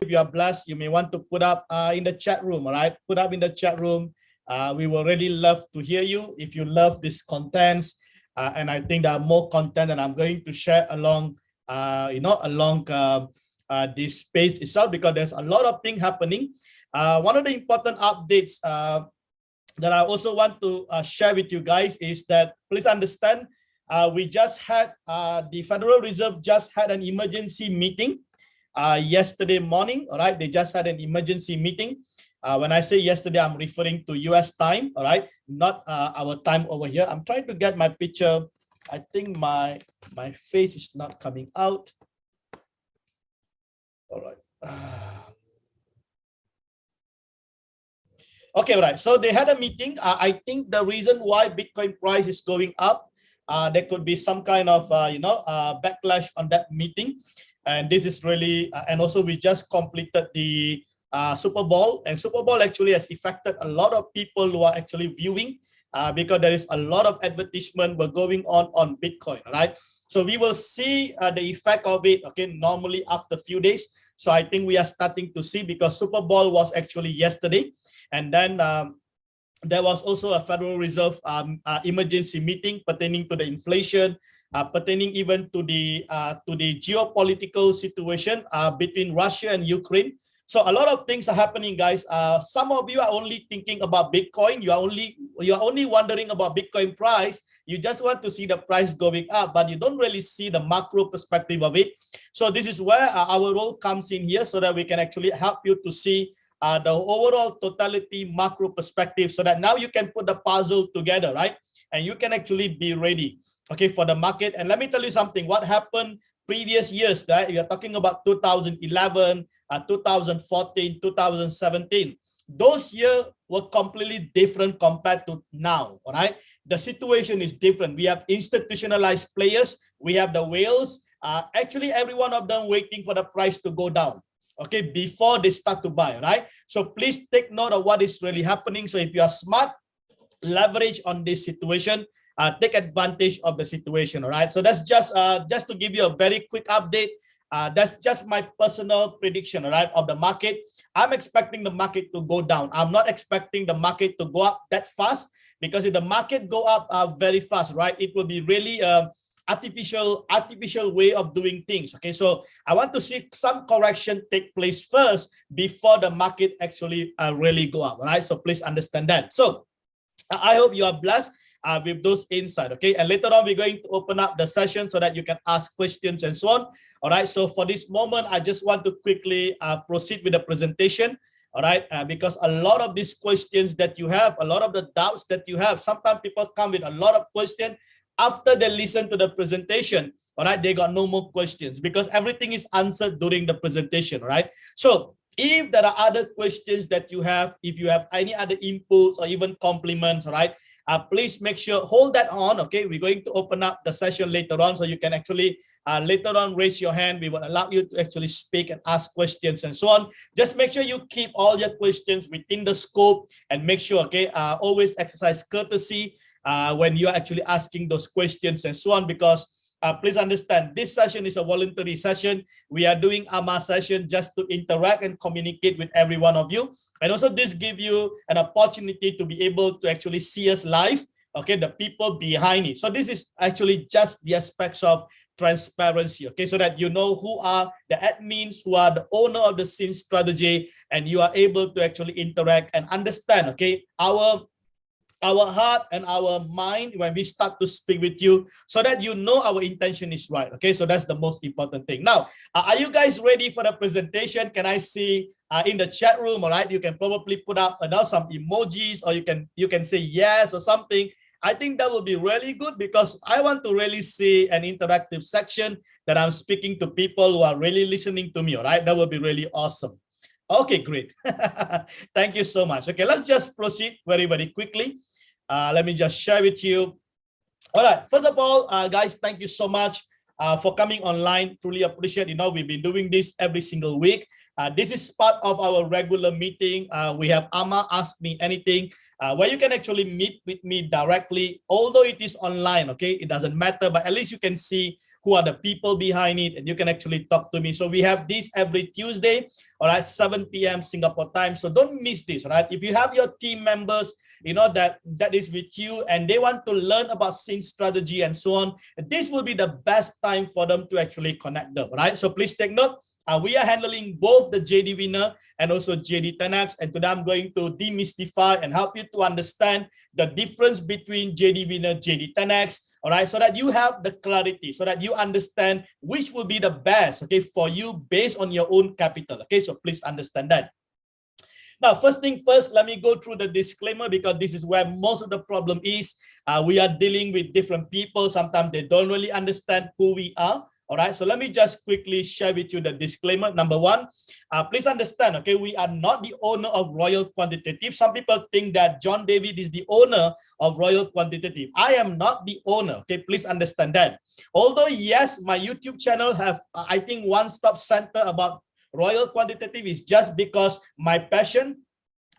if you are blessed, you may want to put up in the chat room, all right? Put up in the chat room. We will really love to hear you if you love this contents. And I think there are more content that I'm going to share along, this space itself, because there's a lot of things happening. One of the important updates that I also want to share with you guys is that please understand, we just had the Federal Reserve just had an emergency meeting yesterday morning. All right, they just had an emergency meeting. When I say yesterday, I'm referring to US time, all right, not our time over here. I'm trying to get my picture. I think my face is not coming out. All right. Okay, all right. So they had a meeting. I think the reason why Bitcoin price is going up, there could be some kind of backlash on that meeting, and this is really and also we just completed the Super Bowl, and Super Bowl actually has affected a lot of people who are actually viewing because there is a lot of advertisement were going on Bitcoin, right? So we will see the effect of it, okay, normally after a few days. So I think we are starting to see, because Super Bowl was actually yesterday, and then there was also a Federal Reserve emergency meeting pertaining to the inflation, pertaining even to the geopolitical situation between Russia and Ukraine. So a lot of things are happening, guys. Some of you are only thinking about Bitcoin. You are only wondering about Bitcoin price. You just want to see the price going up, but you don't really see the macro perspective of it. So this is where our role comes in here, so that we can actually help you to see the overall totality macro perspective, so that now you can put the puzzle together, right? And you can actually be ready, okay, for the market. And let me tell you something, what happened previous years, right? You're talking about 2011, 2014, 2017. Those years were completely different compared to now, all right? The situation is different. We have institutionalized players. We have the whales. Actually, every one of them waiting for the price to go down, okay, before they start to buy, right? So please take note of what is really happening. So if you are smart, leverage on this situation, take advantage of the situation, all right? So that's just to give you a very quick update. That's just my personal prediction, all right, of the market. I'm expecting the market to go down. I'm not expecting the market to go up that fast, because if the market go up very fast, right, it will be really artificial way of doing things, okay? So I want to see some correction take place first before the market actually really go up, all right? So please understand that. So I hope you are blessed with those insights, okay? And later on, we're going to open up the session so that you can ask questions and so on, all right? So for this moment, I just want to quickly proceed with the presentation, all right? Because a lot of these questions that you have, a lot of the doubts that you have, sometimes people come with a lot of questions. After they listen to the presentation, all right, they got no more questions, because everything is answered during the presentation, right? So if there are other questions that you have, if you have any other inputs or even compliments, all right, please make sure, hold that on, okay? We're going to open up the session later on, so you can actually later on raise your hand. We will allow you to actually speak and ask questions and so on. Just make sure you keep all your questions within the scope, and make sure, okay, always exercise courtesy when you're actually asking those questions and so on, because please understand, this session is a voluntary session. We are doing AMA session just to interact and communicate with every one of you. And also this gives you an opportunity to be able to actually see us live, okay, the people behind it. So this is actually just the aspects of transparency, okay, so that you know who are the admins, who are the owner of the scene strategy, and you are able to actually interact and understand, okay, our heart and our mind when we start to speak with you, so that you know our intention is right, okay? So that's the most important thing. Now, are you guys ready for the presentation? Can I see in the chat room? All right, you can probably put up some emojis, or you can say yes or something. I think that will be really good, because I want to really see an interactive section that I'm speaking to people who are really listening to me, all right? That will be really awesome. Okay, great. Thank you so much. Okay, let's just proceed very, very quickly. Let me just share with you. All right, first of all, guys, thank you so much for coming online. Truly appreciate, we've been doing this every single week. This is part of our regular meeting. We have AMA Ask Me Anything, where you can actually meet with me directly, although it is online, okay? It doesn't matter, but at least you can see who are the people behind it, and you can actually talk to me. So we have this every Tuesday, all right, 7 p.m. Singapore time. So don't miss this, right? If you have your team members, you know, that is with you and they want to learn about sync strategy and so on, this will be the best time for them to actually connect them, right? So please take note. We are handling both the JD Winner and also JD10X, and today I'm going to demystify and help you to understand the difference between JD Winner, JD10X, all right, so that you have the clarity, so that you understand which will be the best, okay, for you based on your own capital, okay? So please understand that. Now, first thing first, let me go through the disclaimer, because this is where most of the problem is. We are dealing with different people. Sometimes they don't really understand who we are. All right, so let me just quickly share with you the disclaimer. Number one, please understand, okay, we are not the owner of Royal Quantitative. Some people think that John David is the owner of Royal Quantitative. I am not the owner, okay, please understand that. Although, yes, my YouTube channel have, I think, one-stop center about Royal Quantitative is just because my passion,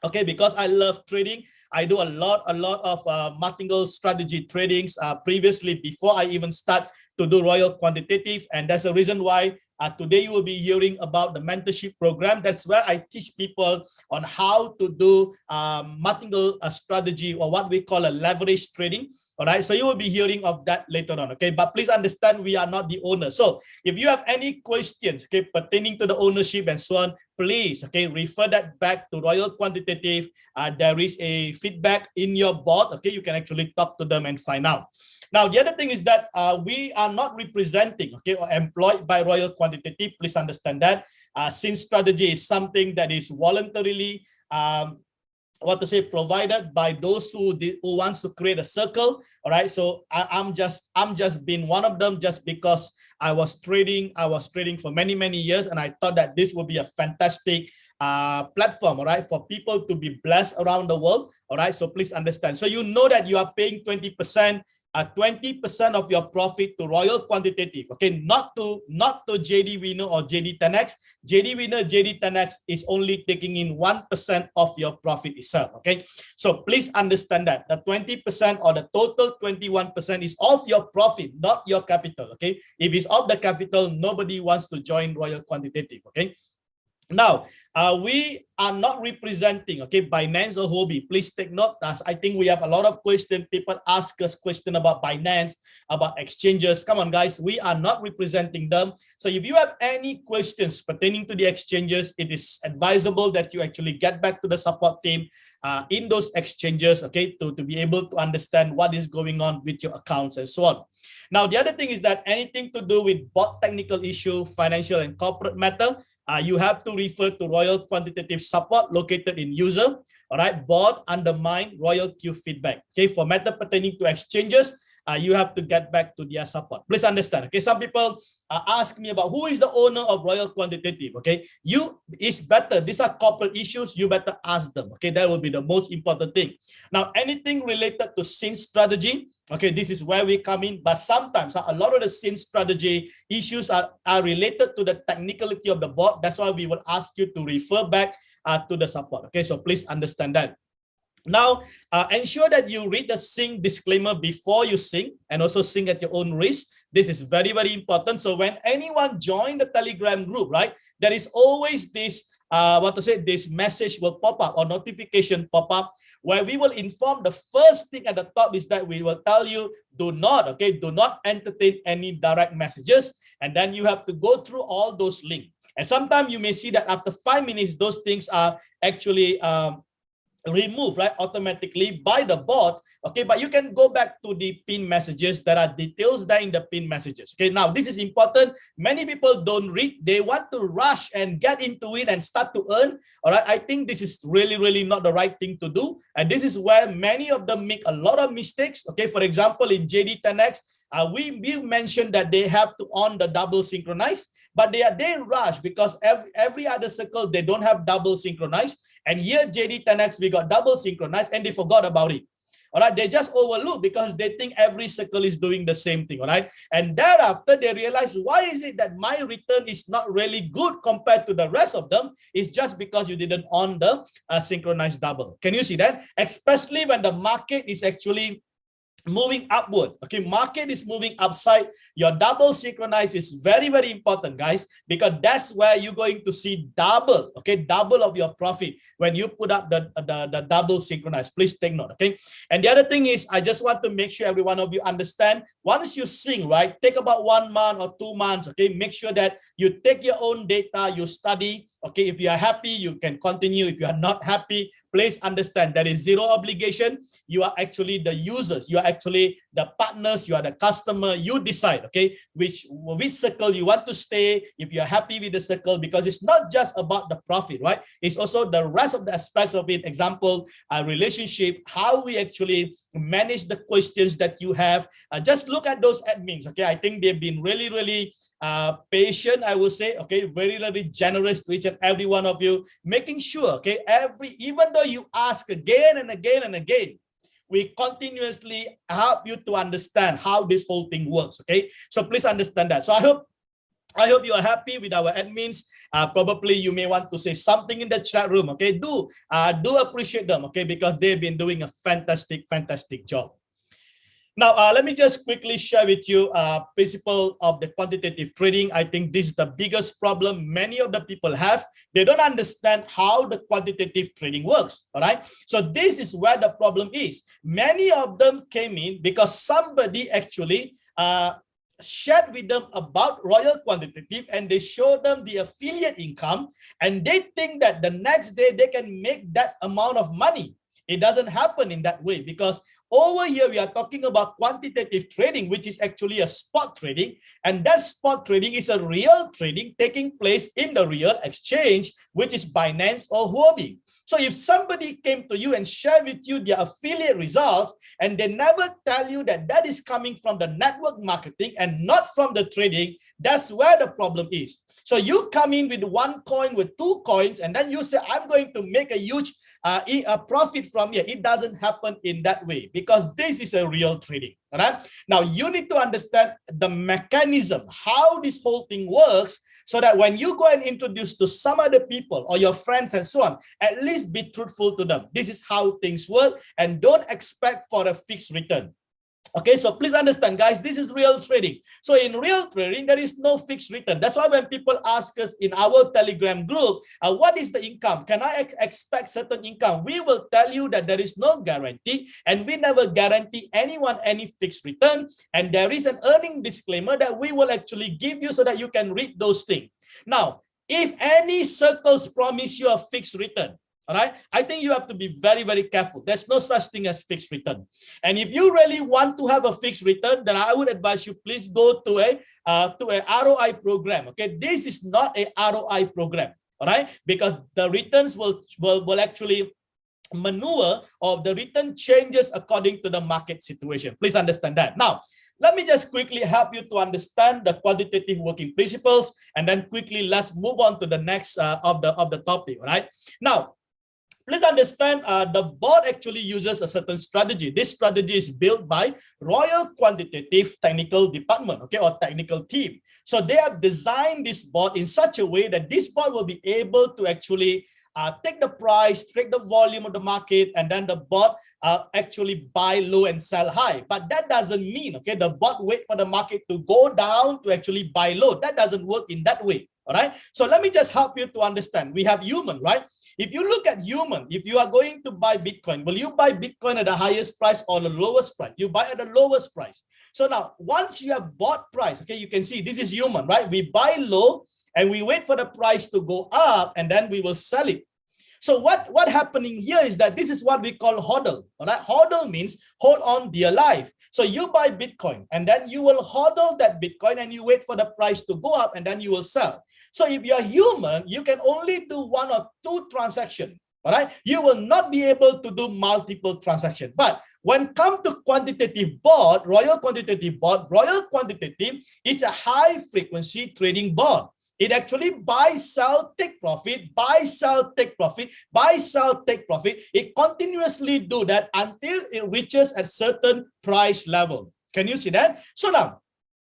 okay, because I love trading. I do a lot of martingale strategy tradings previously before I even start to do Royal Quantitative, and that's the reason why today you will be hearing about the mentorship program. That's where I teach people on how to do martingale strategy, or what we call a leverage trading. All right, so you will be hearing of that later on, okay? But please understand, we are not the owner. So if you have any questions, okay, pertaining to the ownership and so on, please, okay, refer that back to Royal Quantitative. There is a feedback in your board, okay? You can actually talk to them and find out. Now, the other thing is that we are not representing, okay, or employed by Royal Quantitative. Please understand that. Since strategy is something that is voluntarily, provided by those who wants to create a circle. All right, so I'm just being one of them, just because I was trading for many years, and I thought that this would be a fantastic platform, all right, for people to be blessed around the world. All right, so please understand. So you know that you are paying 20%. 20% of your profit to Royal Quantitative, okay, not to JD Winner or JD10X. JD Winner, JD10X is only taking in 1% of your profit itself, okay? So please understand that the 20% or the total 21% is of your profit, not your capital, okay? If it's of the capital, nobody wants to join Royal Quantitative, okay? Now, we are not representing, okay, Binance or Huobi. Please take note, as I think we have a lot of questions. People ask us questions about Binance, about exchanges. Come on, guys, we are not representing them. So if you have any questions pertaining to the exchanges, it is advisable that you actually get back to the support team in those exchanges, okay, to be able to understand what is going on with your accounts and so on. Now, the other thing is that anything to do with both technical issue, financial and corporate matter, you have to refer to Royal Quantitative Support located in user, all right, board undermine Royal Q feedback. Okay, for matter pertaining to exchanges, you have to get back to their support. Please understand. Okay, some people ask me about who is the owner of Royal Quantitative. Okay, it's better. These are corporate issues. You better ask them. Okay, that will be the most important thing. Now, anything related to sync strategy, okay, this is where we come in. But sometimes a lot of the sync strategy issues are related to the technicality of the board. That's why we will ask you to refer back to the support. Okay, so please understand that. Now, ensure that you read the sync disclaimer before you sync, and also sync at your own risk. This is very important. So when anyone join the Telegram group, right, there is always this this message will pop up, or notification pop up, where we will inform. The first thing at the top is that we will tell you, do not entertain any direct messages, and then you have to go through all those links. And sometimes you may see that after 5 minutes, those things are actually removed, right, automatically by the bot. Okay, but you can go back to the pin messages. There are details there in the pin messages. Okay, now this is important. Many people don't read. They want to rush and get into it and start to earn. All right, I think this is really not the right thing to do. And this is where many of them make a lot of mistakes. Okay, for example, in JD10X, we mentioned that they have to on the double synchronize, but they rush because every other circle they don't have double synchronized. And here JD10X, we got double synchronized, and they forgot about it. All right, they just overlook because they think every circle is doing the same thing. All right, and thereafter they realize, why is it that my return is not really good compared to the rest of them? It's just because you didn't on the synchronized double. Can you see that? Especially when the market is actually moving upward. Okay, market is moving upside. Your double synchronize is very, very important, guys, because that's where you're going to see double, okay, double of your profit when you put up the double synchronize. Please take note, okay? And the other thing is, I just want to make sure every one of you understand, once you sync, right, take about 1 month or 2 months, okay? Make sure that you take your own data, you study, okay? If you are happy, you can continue. If you are not happy, please understand there is zero obligation. You are actually the users. You are actually the partners. You are the customer. You decide, okay, which circle you want to stay. If you are happy with the circle, because it's not just about the profit, right? It's also the rest of the aspects of it. Example, a relationship, how we actually manage the questions that you have. Just look at those admins, okay? I think they've been really, really patient, I would say, okay, very, very generous to each and every one of you, making sure, okay, even though you ask again and again and again, we continuously help you to understand how this whole thing works, okay? So please understand that. So I hope you are happy with our admins. Probably you may want to say something in the chat room, okay? Do appreciate them, okay, because they've been doing a fantastic job. Now, let me just quickly share with you principle of the quantitative trading. I think this is the biggest problem many of the people have. They don't understand how the quantitative trading works, all right? So this is where the problem is. Many of them came in because somebody actually shared with them about Royal Quantitative, and they showed them the affiliate income, and they think that the next day they can make that amount of money. It doesn't happen in that way, because over here we are talking about quantitative trading, which is actually a spot trading, and that spot trading is a real trading taking place in the real exchange, which is Binance or Huobi. So if somebody came to you and shared with you their affiliate results, and they never tell you that that is coming from the network marketing and not from the trading, that's where the problem is. So you come in with 1 coin, with 2 coins, and then you say, I'm going to make a huge profit from here. It doesn't happen in that way, because this is a real trading. All right. Now you need to understand the mechanism, how this whole thing works, so that when you go and introduce to some other people or your friends and so on, at least be truthful to them. This is how things work, and don't expect for a fixed return. Okay, so please understand, guys, this is real trading. So in real trading, there is no fixed return. That's why when people ask us in our Telegram group, what is the income? Can I expect certain income? We will tell you that there is no guarantee, and we never guarantee anyone any fixed return. And there is an earning disclaimer that we will actually give you so that you can read those things. Now, if any circles promise you a fixed return, all right, I think you have to be very, very careful. There's no such thing as fixed return. And if you really want to have a fixed return, then I would advise you, please go to a ROI program. Okay, this is not a ROI program. All right, because the returns will actually maneuver, or the return changes according to the market situation. Please understand that. Now, let me just quickly help you to understand the quantitative working principles, and then quickly let's move on to the next of the topic. All right. Now, please understand, the board actually uses a certain strategy. This strategy is built by Royal Quantitative Technical Department, okay, or technical team. So they have designed this board in such a way that this board will be able to actually take the price, take the volume of the market, and then the board actually buy low and sell high. But that doesn't mean, okay, the board wait for the market to go down to actually buy low. That doesn't work in that way. All right. So let me just help you to understand. We have human, right? If you look at human, if you are going to buy Bitcoin, will you buy Bitcoin at the highest price or the lowest price? You buy at the lowest price. So now, once you have bought price, okay, you can see this is human, right? We buy low and we wait for the price to go up, and then we will sell it. So what happening here is that this is what we call hodl. All right, hodl means hold on dear life. So you buy Bitcoin, and then you will hodl that Bitcoin, and you wait for the price to go up, and then you will sell. So if you're human, you can only do 1 or 2 transactions. All right, you will not be able to do multiple transactions. But when come to quantitative board, Royal Quantitative Board, Royal Quantitative is a high frequency trading board. It actually buy, sell, take profit, buy, sell, take profit, buy, sell, take profit. It continuously do that until it reaches a certain price level. Can you see that? So now,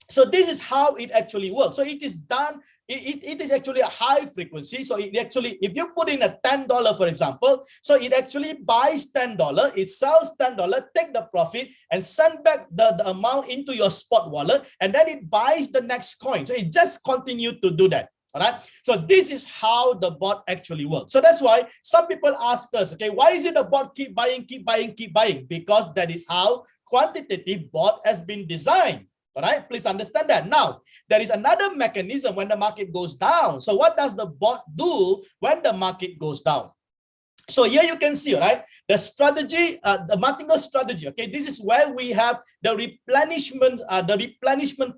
so this is how it actually works. So it is done it is actually a high frequency. So it actually, if you put in a $10, for example, so it actually buys $10, it sells $10, take the profit and send back the amount into your spot wallet, and then it buys the next coin. So it just continues to do that. All right. So this is how the bot actually works. So that's why some people ask us, okay, why is it the bot keep buying, keep buying, keep buying? Because that is how quantitative bot has been designed. All right, please understand that. Now, there is another mechanism when the market goes down. So what does the bot do when the market goes down? So here you can see, right, the strategy, the martingale strategy. Okay, this is where we have the replenishment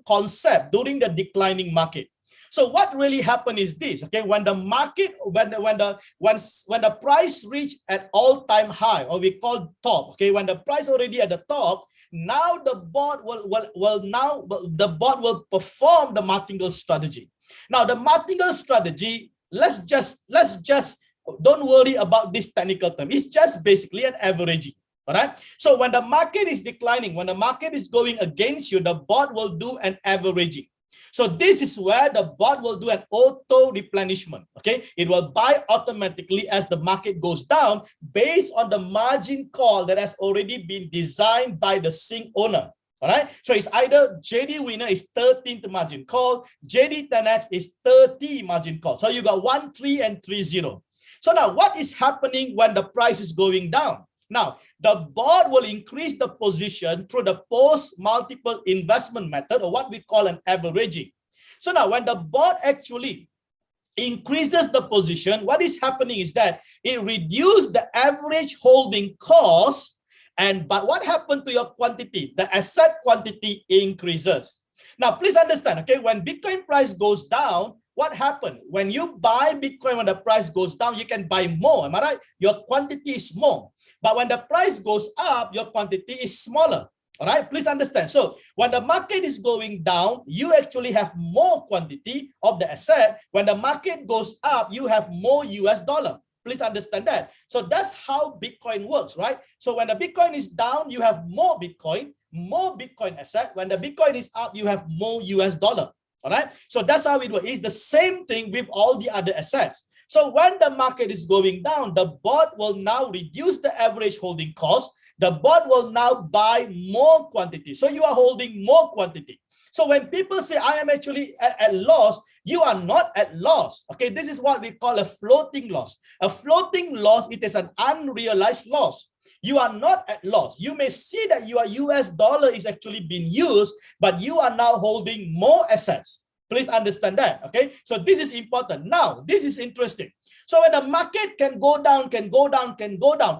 concept during the declining market. So what really happened is this, okay, when the market, when the price reach at all-time high, or we call top, okay, when the price already at the top, now the bot will perform the martingale strategy. Now the martingale strategy, let's just don't worry about this technical term. It's just basically an averaging. All right. So when the market is declining, when the market is going against you, the bot will do an averaging. So this is where the bot will do an auto replenishment. Okay, it will buy automatically as the market goes down based on the margin call that has already been designed by the sync owner. All right, so it's either JD winner is 13th margin call, JD10X is 30 margin call. So you got 1, 3, and 3, 0. So now what is happening when the price is going down? Now, the bot will increase the position through the post-multiple investment method, or what we call an averaging. So now, when the bot actually increases the position, what is happening is that it reduces the average holding cost, but what happened to your quantity? The asset quantity increases. Now, please understand, okay, when Bitcoin price goes down, what happened? When you buy Bitcoin, when the price goes down, you can buy more, am I right? Your quantity is more. But when the price goes up, your quantity is smaller. All right, please understand. So when the market is going down, you actually have more quantity of the asset. When the market goes up, you have more US dollar. Please understand that. So that's how Bitcoin works, right? So when the Bitcoin is down, you have more Bitcoin asset. When the Bitcoin is up, you have more US dollar. All right. So that's how it works. It's the same thing with all the other assets. So when the market is going down, the bot will now reduce the average holding cost. The bot will now buy more quantity. So you are holding more quantity. So when people say, I am actually at loss, you are not at loss. Okay, this is what we call a floating loss. A floating loss, it is an unrealized loss. You are not at loss. You may see that your US dollar is actually being used, but you are now holding more assets. Please understand that, okay? So this is important. Now, this is interesting. So when the market can go down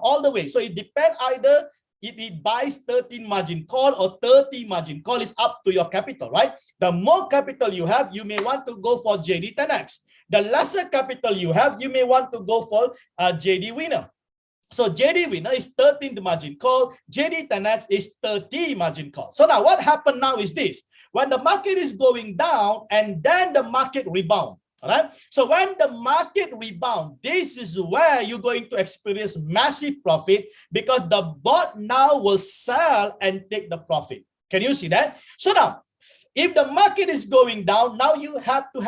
all the way. So it depends either if it buys 13 margin call or 30 margin call, is up to your capital, right? The more capital you have, you may want to go for JD10X. The lesser capital you have, you may want to go for JD winner. So JD winner is 13th margin call, JD10X is 30 margin call. So now what happened now is this. When the market is going down and then the market rebound, all right? So when the market rebound, this is where you're going to experience massive profit because the bot now will sell and take the profit. Can you see that? So now, if the market is going down, now you have to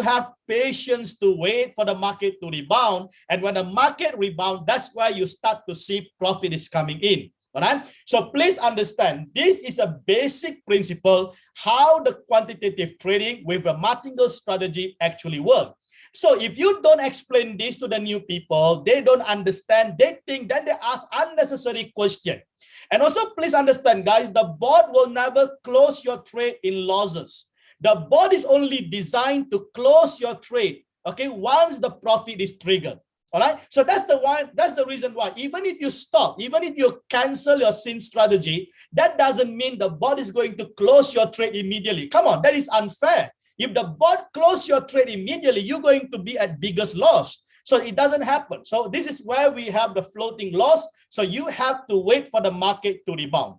have patience to wait for the market to rebound. And when the market rebound, that's where you start to see profit is coming in. All right. So please understand, this is a basic principle how the quantitative trading with a martingale strategy actually work. So if you don't explain this to the new people, they don't understand, they think, then they ask unnecessary question. And also please understand, guys, the bot will never close your trade in losses. The bot is only designed to close your trade, okay, once the profit is triggered. All right. So that's the reason why, even if you stop, even if you cancel your sin strategy, that doesn't mean the bot is going to close your trade immediately. Come on, that is unfair. If the bot closes your trade immediately, you're going to be at biggest loss. So it doesn't happen. So this is where we have the floating loss. So you have to wait for the market to rebound.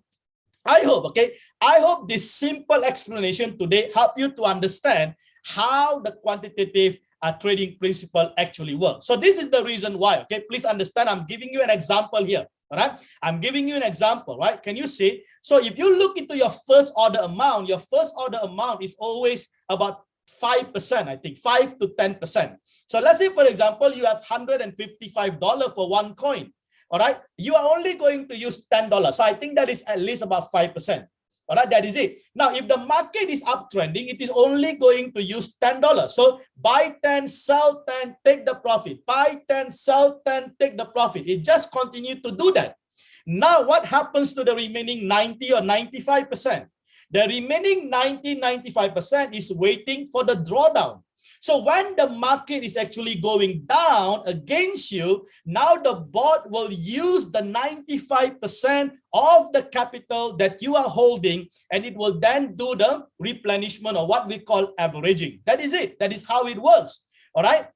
I hope this simple explanation today help you to understand how the quantitative trading principle actually works. So this is the reason why, okay, please understand, I'm giving you an example here, all right? I'm giving you an example, right? Can you see? So if you look into your first order amount is always about 5%, I think 5 to 10%. So let's say, for example, you have $155 for one coin. All right, you are only going to use $10. So I think that is at least about 5%. All right, that is it. Now, if the market is uptrending, it is only going to use $10. So buy 10, sell 10, take the profit. Buy 10, sell 10, take the profit. It just continues to do that. Now, what happens to the remaining 90 or 95%? The remaining 90, 95% is waiting for the drawdown. So when the market is actually going down against you, now the bot will use the 95% of the capital that you are holding, and it will then do the replenishment, or what we call averaging. That is it. That is how it works. All right.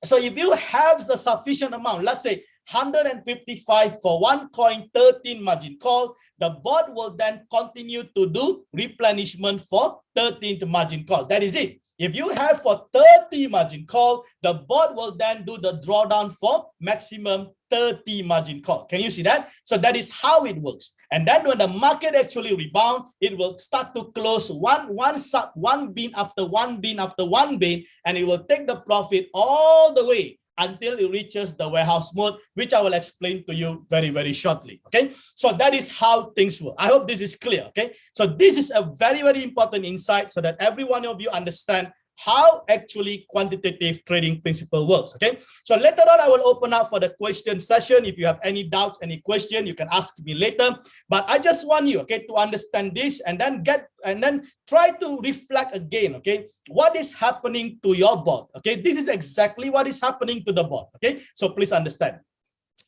So if you have the sufficient amount, let's say 155 for one coin, 13 margin call, the bot will then continue to do replenishment for 13th margin call. That is it. If you have for 30 margin call, the bot will then do the drawdown for maximum 30 margin call. Can you see that? So that is how it works. And then when the market actually rebound, it will start to close one bin after one bin after one bin, and it will take the profit all the way until it reaches the warehouse mode, which I will explain to you very, very shortly. Okay, so that is how things work. I hope this is clear. Okay, so this is a very, very important insight so that every one of you understand how actually quantitative trading principle works. Okay, so later on I will open up for the question session. If you have any doubts, any question, you can ask me later. But I just want you, okay, to understand this and then try to reflect again. Okay, what is happening to your bot? Okay, this is exactly what is happening to the bot. Okay, so please understand.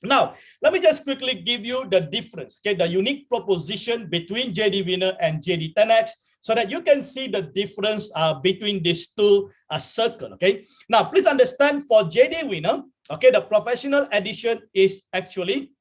Now, let me just quickly give you the difference, okay, the unique proposition between JD Winner and JD10X, so that you can see the difference between these two circles. Okay. Now, please understand, for JD Winner, okay, the professional edition is actually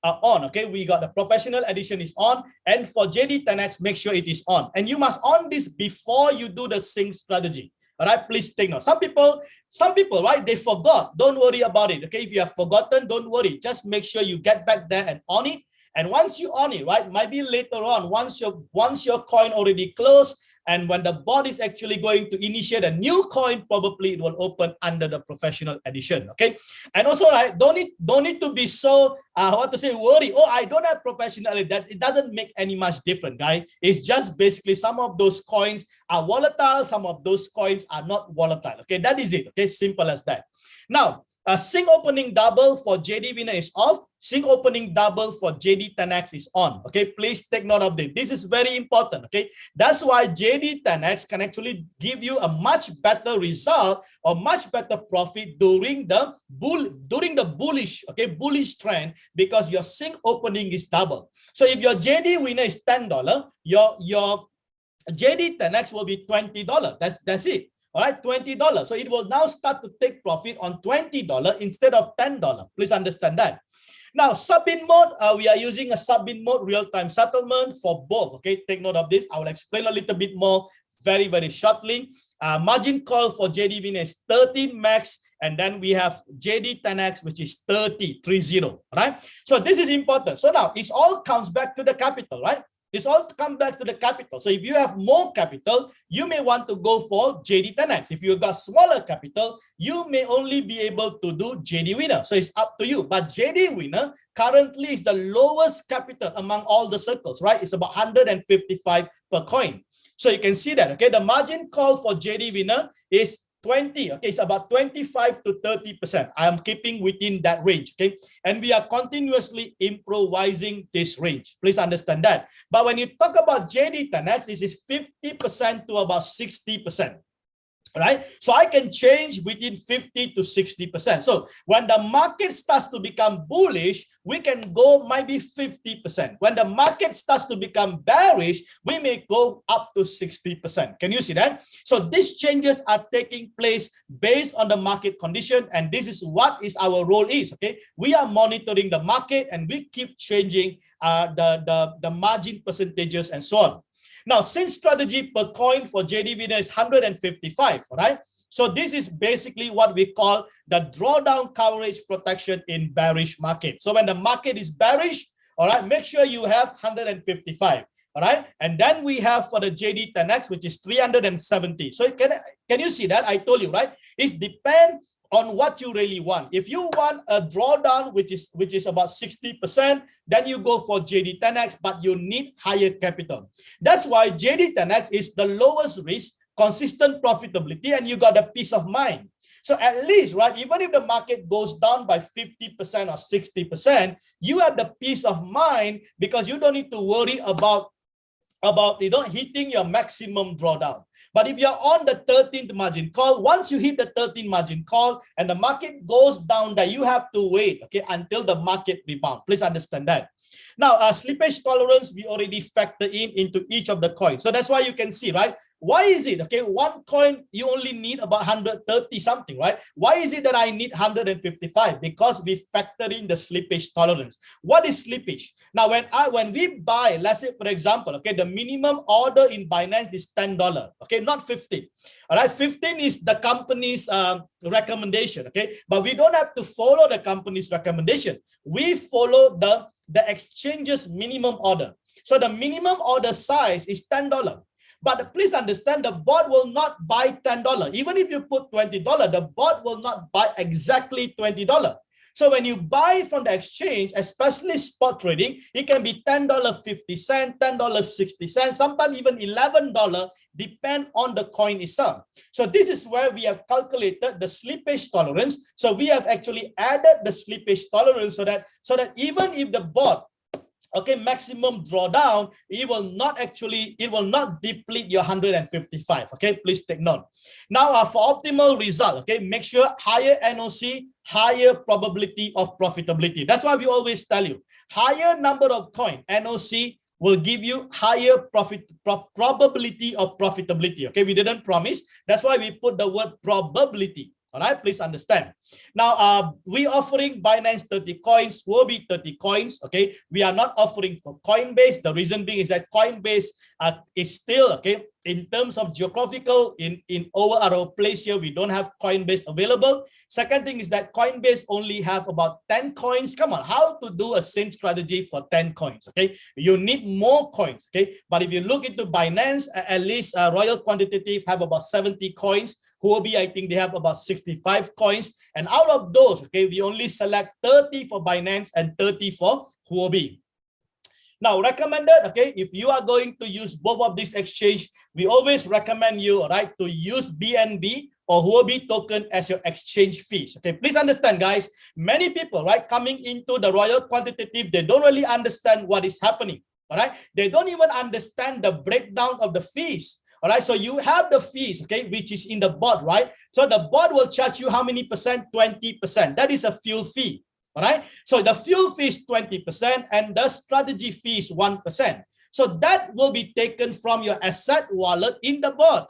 on. Okay, we got the professional edition is on, and for JD10X, make sure it is on. And you must on this before you do the sync strategy. All right, please take note. Some people, right, they forgot. Don't worry about it. Okay, if you have forgotten, don't worry. Just make sure you get back there and on it. And once you on it, right, maybe later on, once your coin already closed, and when the bot is actually going to initiate a new coin, probably it will open under the professional edition. Okay, and also, right, don't need to be so worry. Oh, I don't have professional. That it doesn't make any much difference, guys. It's just basically some of those coins are volatile, some of those coins are not volatile. Okay, that is it. Okay, simple as that. Now, sync opening double for JD Winner is off. Sync opening double for JD10X is on. Okay, please take note of this. This is very important. Okay, that's why JD10X can actually give you a much better result or much better profit during the bullish, okay, bullish trend, because your sync opening is double. So if your JD Winner is $10, your JD10X will be $20. That's it. All right, $20. So it will now start to take profit on $20 instead of $10. Please understand that. Now, sub-in mode, we are using a sub-in mode real-time settlement for both. Okay, take note of this. I will explain a little bit more very, very shortly. Margin call for JD Winner is 30 max, and then we have JD10X, which is 30. Right? So this is important. So now it all comes back to the capital, right? This all comes back to the capital. So if you have more capital, you may want to go for JD10X. If you got smaller capital, you may only be able to do JD Winner. So it's up to you. But JD Winner currently is the lowest capital among all the circles, right? It's about 155 per coin. So you can see that, okay? The margin call for JD Winner is 20. Okay, it's about 25 to 30%. I am keeping within that range. Okay, and we are continuously improvising this range. Please understand that. But when you talk about JD10X, this is 50% to about 60%. Right, so I can change within 50 to 60%. So when the market starts to become bullish, we can go maybe 50%. When the market starts to become bearish, we may go up to 60%. Can you see that? So these changes are taking place based on the market condition, and this is what is our role is. Okay, we are monitoring the market and we keep changing the margin percentages and so on. Now, since strategy per coin for JD Winner is 155, right? So this is basically what we call the drawdown coverage protection in bearish market. So when the market is bearish, all right, make sure you have 155. All right, and then we have for the JD10X, which is 370. So can you see that? I told you, right? It depends on what you really want. If you want a drawdown, which is about 60%, then you go for JD10X, but you need higher capital. That's why JD10X is the lowest risk, consistent profitability, and you got a peace of mind. So at least, right, even if the market goes down by 50% or 60%, you have the peace of mind because you don't need to worry about hitting your maximum drawdown. But if you're on the 13th margin call, once you hit the 13th margin call and the market goes down, that you have to wait, okay, until the market rebound. Please understand that. Now, slippage tolerance, we already factor into each of the coins. So that's why you can see, right? Why is it, okay, one coin, you only need about 130 something, right? Why is it that I need 155? Because we factor in the slippage tolerance. What is slippage? Now, when we buy, let's say, for example, okay, the minimum order in Binance is $10, okay, not 15. All right, 15 is the company's recommendation, okay? But we don't have to follow the company's recommendation. We follow the exchange's minimum order. So the minimum order size is $10. But please understand, the bot will not buy $10. Even if you put $20, the bot will not buy exactly $20. So when you buy from the exchange, especially spot trading, it can be $10.50, $10.60, sometimes even $11, depend on the coin itself. So this is where we have calculated the slippage tolerance. So we have actually added the slippage tolerance so that even if the bot, okay, maximum drawdown, it will not deplete your 155. Okay, please take note. Now, for optimal result, okay, make sure higher NOC, higher probability of profitability. That's why we always tell you, higher number of coin, NOC, will give you higher probability of profitability. Okay, we didn't promise. That's why we put the word probability. All right, please understand. Now, we offering Binance 30 coins, Huobi 30 coins. Okay, we are not offering for Coinbase. The reason being is that Coinbase is still, okay, in terms of geographical, in over our place here, we don't have Coinbase available. Second thing is that Coinbase only have about 10 coins. Come on, how to do a same strategy for 10 coins? Okay, you need more coins. Okay, but if you look into Binance, at least Royal Quantitative have about 70 coins. Huobi, I think they have about 65 coins. And out of those, okay, we only select 30 for Binance and 30 for Huobi. Now, recommended, okay, if you are going to use both of these exchange, we always recommend you, right, to use BNB or Huobi token as your exchange fees. Okay, please understand, guys, many people, right, coming into the Royal Quantitative, they don't really understand what is happening. All right, they don't even understand the breakdown of the fees. All right, so you have the fees, okay, which is in the bot, right? So the bot will charge you how many percent? 20%. That is a fuel fee. All right, so the fuel fee is 20% and the strategy fee is 1%. So that will be taken from your asset wallet in the bot.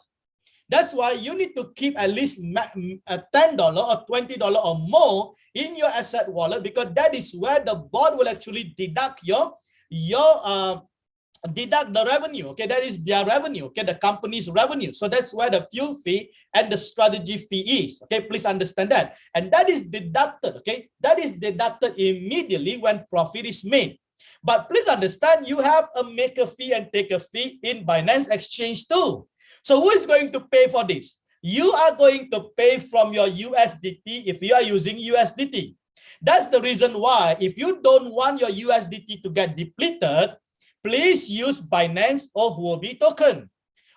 That's why you need to keep at least $10 or $20 or more in your asset wallet, because that is where the bot will actually deduct deduct the revenue. Okay, that is their revenue, okay, the company's revenue. So that's where the fuel fee and the strategy fee is. Okay, please understand that. And that is deducted, okay, that is deducted immediately when profit is made. But please understand, you have a make a fee and take a fee in Binance Exchange too. So who is going to pay for this? You are going to pay from your USDT if you are using USDT. That's the reason why, if you don't want your USDT to get depleted, please use Binance or Huobi token.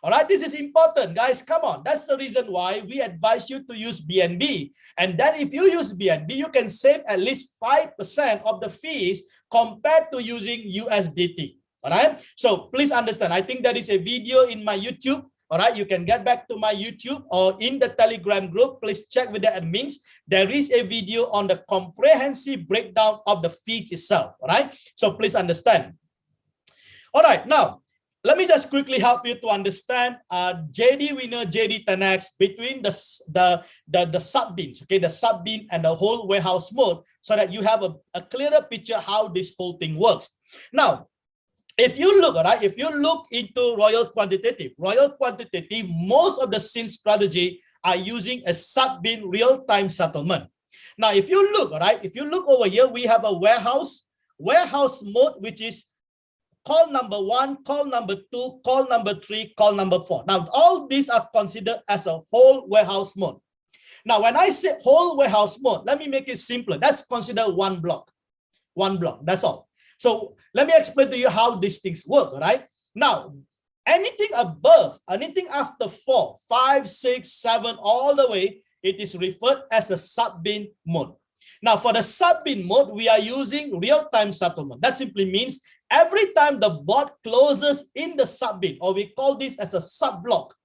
All right, this is important, guys. Come on. That's the reason why we advise you to use BNB. And then if you use BNB, you can save at least 5% of the fees compared to using USDT. All right, so please understand. I think there is a video in my YouTube. All right, you can get back to my YouTube or in the Telegram group. Please check with the admins. There is a video on the comprehensive breakdown of the fees itself. All right, so please understand. All right, now let me just quickly help you to understand JD winner, JD10X between the sub-beans, okay, the sub-bean and the whole warehouse mode, so that you have a clearer picture how this whole thing works. Now, if you look, all right, if you look into Royal Quantitative, most of the scene strategy are using a sub-bean real-time settlement. Now, if you look, all right, if you look over here, we have a warehouse mode, which is call number 1, call number 2, call number 3, call number 4. Now, all these are considered as a whole warehouse mode. Now, when I say whole warehouse mode, let me make it simpler. That's considered one block. One block, that's all. So let me explain to you how these things work, all right? Now, anything above, anything after 4, 5, 6, 7, all the way, it is referred as a sub-bin mode. Now, for the sub-bin mode, we are using real-time settlement. That simply means every time the bot closes in the sub-bin, or we call this as a sub-block,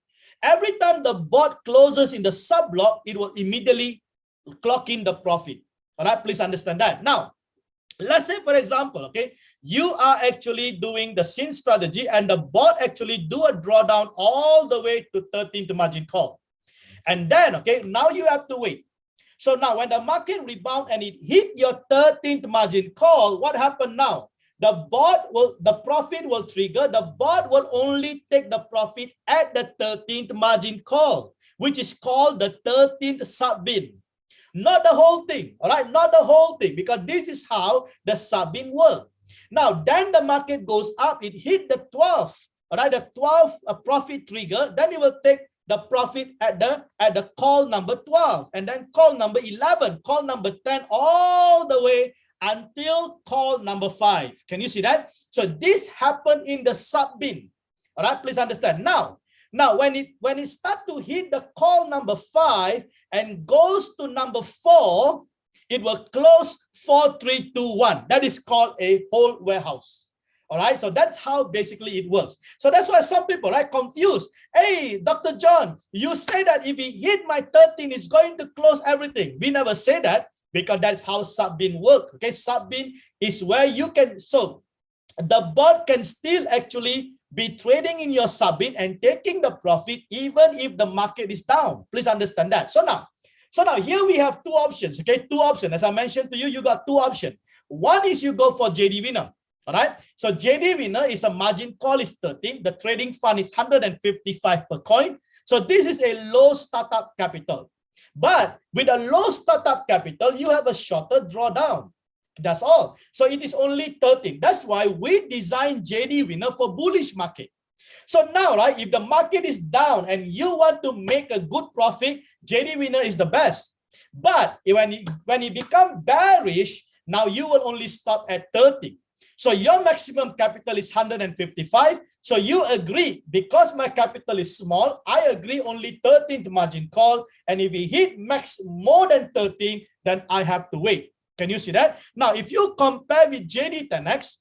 every time the bot closes in the sub-block, it will immediately clock in the profit. All right, please understand that. Now, let's say, for example, okay, you are actually doing the SIN strategy and the bot actually do a drawdown all the way to 13th margin call. And then, okay, now you have to wait. So now when the market rebound and it hit your 13th margin call, what happened now? The profit will trigger. The bot will only take the profit at the 13th margin call, which is called the 13th sub-bin. Not the whole thing, all right? Not the whole thing, because this is how the sub-bin works. Now, then the market goes up. It hit the 12th, all right? The 12th profit trigger. Then it will take the profit at the call number 12, and then call number 11, call number 10, all the way until call number 5. Can you see that? So this happened in the sub-bin. All right, please understand. Now when it starts to hit the call number 5 and goes to number 4, it will close 4, 3, 2, 1. That is called a whole warehouse. All right, so that's how basically it works. So that's why some people are confused. Hey, Dr. John, you say that if we hit my 13, it's going to close everything. We never say that, because that's how sub-bin work. Okay, sub-bin is where you can, so the bot can still actually be trading in your sub-bin and taking the profit even if the market is down. Please understand that. So now here we have two options. Okay, two options. As I mentioned to you, you got two options. One is you go for JD winner. All right, so JD winner is a margin call is 13. The trading fund is 155 per coin. So this is a low startup capital. But with a low startup capital, you have a shorter drawdown. That's all. So it is only 13. That's why we designed JD winner for bullish market. So now, right, if the market is down and you want to make a good profit, JD winner is the best. But when it becomes bearish, now you will only stop at 30. So your maximum capital is 155. So you agree, because my capital is small, I agree only 13th margin call. And if we hit max more than 13, then I have to wait. Can you see that? Now, if you compare with JD10X,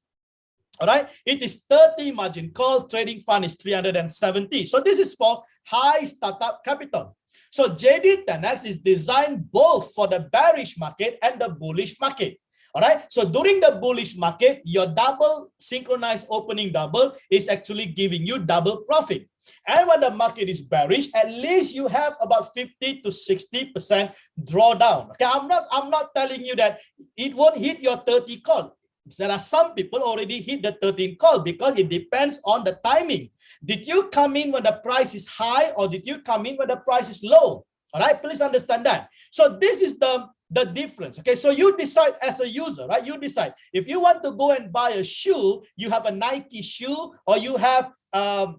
all right, it is 30 margin call, trading fund is 370. So this is for high startup capital. So JD10X is designed both for the bearish market and the bullish market. All right, so during the bullish market, your double synchronized opening double is actually giving you double profit. And when the market is bearish, at least you have about 50 to 60% drawdown. Okay, I'm not telling you that it won't hit your 30 call. There are some people already hit the 13 call, because it depends on the timing. Did you come in when the price is high, or did you come in when the price is low? All right, please understand that. So this is the difference. Okay, so you decide as a user, right? You decide if you want to go and buy a shoe, you have a Nike shoe, or you have a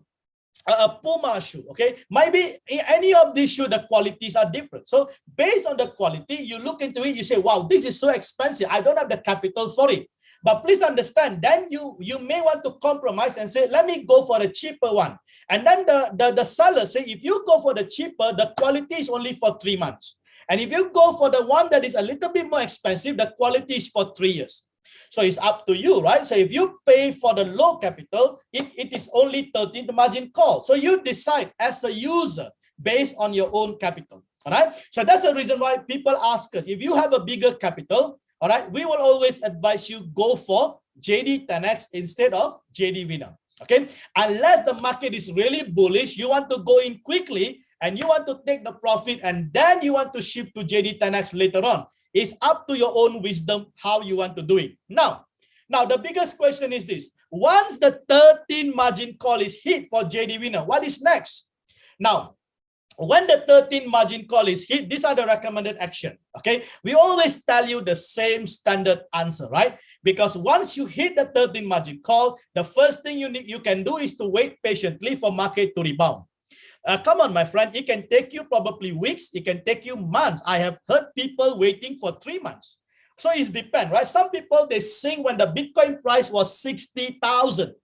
Puma shoe. Okay, maybe any of these shoes, the qualities are different. So based on the quality, you look into it, you say, wow, this is so expensive, I don't have the capital for it. But please understand, then you may want to compromise and say, let me go for the cheaper one. And then the seller say, if you go for the cheaper, the quality is only for 3 months. And if you go for the one that is a little bit more expensive, the quality is for 3 years. So it's up to you, right? So if you pay for the low capital, it is only 13th margin call. So you decide as a user based on your own capital. All right. So that's the reason why people ask us, if you have a bigger capital, all right, we will always advise you go for JD10X instead of JD winner. Okay. Unless the market is really bullish, you want to go in quickly, and you want to take the profit, and then you want to shift to JD10X later on. It's up to your own wisdom how you want to do it. Now the biggest question is this. Once the 13 margin call is hit for JD winner, what is next? Now, when the 13 margin call is hit, these are the recommended action. Okay, we always tell you the same standard answer, right? Because once you hit the 13 margin call, the first thing you can do is to wait patiently for market to rebound. Come on, my friend, it can take you probably weeks, it can take you months. I have heard people waiting for 3 months. So it depends, right? Some people, they sing when the Bitcoin price was 60,000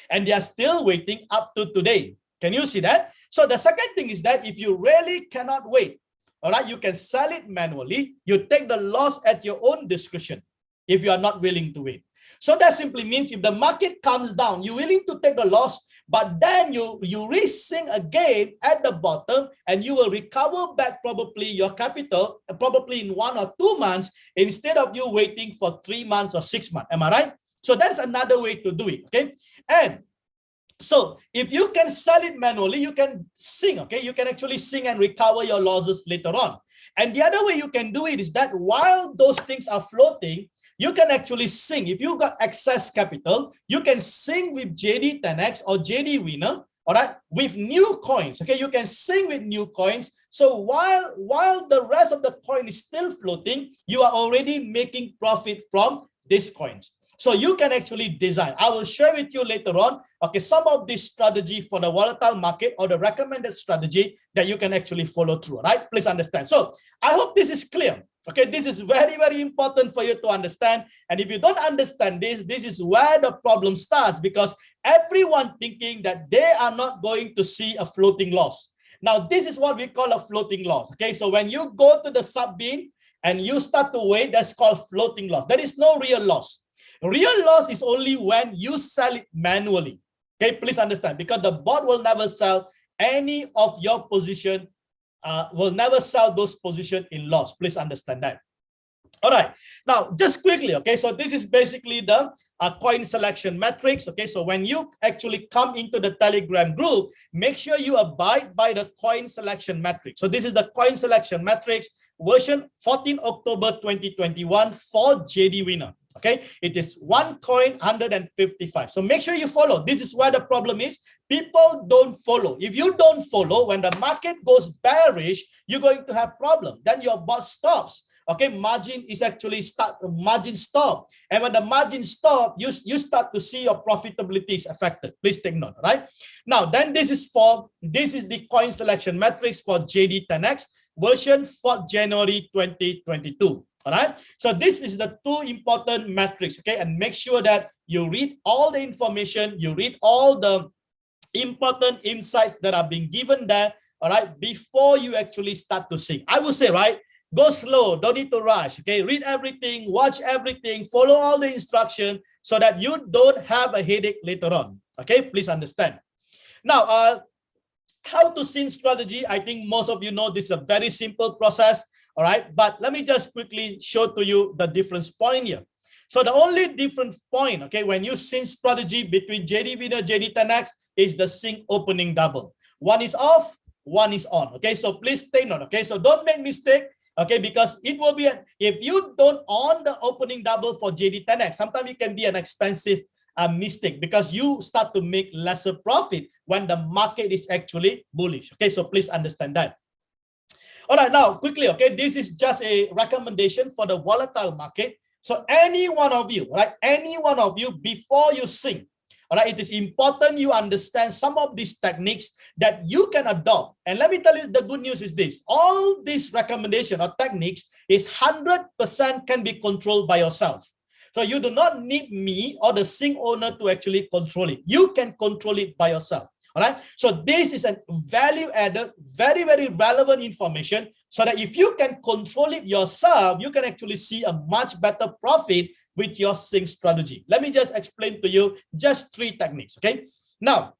and they are still waiting up to today. Can you see that? So the second thing is that if you really cannot wait, all right, you can sell it manually. You take the loss at your own discretion if you are not willing to wait. So that simply means if the market comes down, you're willing to take the loss, but then you re-sink again at the bottom and you will recover back probably your capital, probably in 1 or 2 months, instead of you waiting for 3 months or 6 months. Am I right? So that's another way to do it, okay? And so if you can sell it manually, you can sink, okay? You can actually sink and recover your losses later on. And the other way you can do it is that while those things are floating, you can actually sink. If you got excess capital, you can sink with JD10X or JDWINNER, all right, with new coins, okay? You can sink with new coins. So while the rest of the coin is still floating, you are already making profit from these coins. So you can actually design. I will share with you later on, okay, some of this strategy for the volatile market or the recommended strategy that you can actually follow through, right? Please understand. So I hope this is clear. Okay, this is very, very important for you to understand. And if you don't understand this, this is where the problem starts, because everyone thinking that they are not going to see a floating loss. Now, this is what we call a floating loss. Okay, so when you go to the sub-bin and you start to wait, that's called floating loss. There is no real loss. Real loss is only when you sell it manually. Okay, please understand, because the bot will never sell any of your position, will never sell those positions in loss. Please understand that. All right, now just quickly, okay, so this is basically the coin selection matrix. Okay, so when you actually come into the Telegram group, make sure you abide by the coin selection matrix. So this is the coin selection matrix version 14 October 2021 for JDWINNER. Okay, it is 1 coin 155. So make sure you follow. This is where the problem is. People don't follow. If you don't follow, when the market goes bearish, you're going to have problem. Then your bot stops. Okay, margin is actually margin stop. And when the margin stop, you start to see your profitability is affected. Please take note, right? Now, then this is the coin selection matrix for JD10X version for January 2022. All right, so this is the 2 important metrics, okay? And make sure that you read all the information, you read all the important insights that are being given there, all right, before you actually start to sink. I would say, right, go slow, don't need to rush, okay? Read everything, watch everything, follow all the instructions so that you don't have a headache later on, okay? Please understand. Now, how to sink strategy, I think most of you know this is a very simple process. All right, but let me just quickly show to you the difference point here. So the only different point, okay, when you sink strategy between JDWINNER, JD10X is the sink opening double. One is off, one is on. Okay, so please stay note. Okay, so don't make mistake. Okay, because it will be if you don't on the opening double for JD10X, sometimes it can be an expensive mistake because you start to make lesser profit when the market is actually bullish. Okay, so please understand that. All right, now quickly, okay, this is just a recommendation for the volatile market. So any one of you, right, any one of you, before you sink, all right, it is important you understand some of these techniques that you can adopt. And let me tell you, the good news is this: all these recommendations or techniques is 100% can be controlled by yourself. So you do not need me or the sink owner to actually control it. You can control it by yourself. All right, so this is a value added, very, very relevant information, so that if you can control it yourself, you can actually see a much better profit with your sink strategy. Let me just explain to you just 3 techniques. Okay, now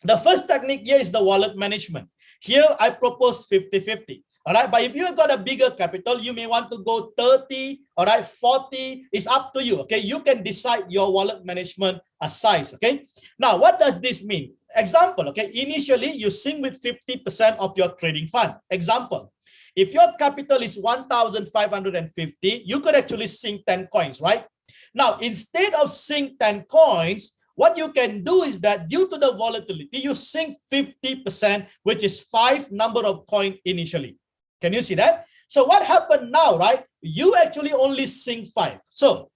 the first technique here is the wallet management. Here I propose 50-50. All right, but if you got a bigger capital, you may want to go 30, all right, 40, it's up to you. Okay, you can decide your wallet management size. Okay, now what does this mean? Example, okay, initially you sink with 50% of your trading fund. Example, if your capital is 1,550, you could actually sink 10 coins, right? Now, instead of sink 10 coins, what you can do is that due to the volatility, you sink 50%, which is 5 number of coin initially. Can you see that? So what happened now, right? You actually only sink 5. So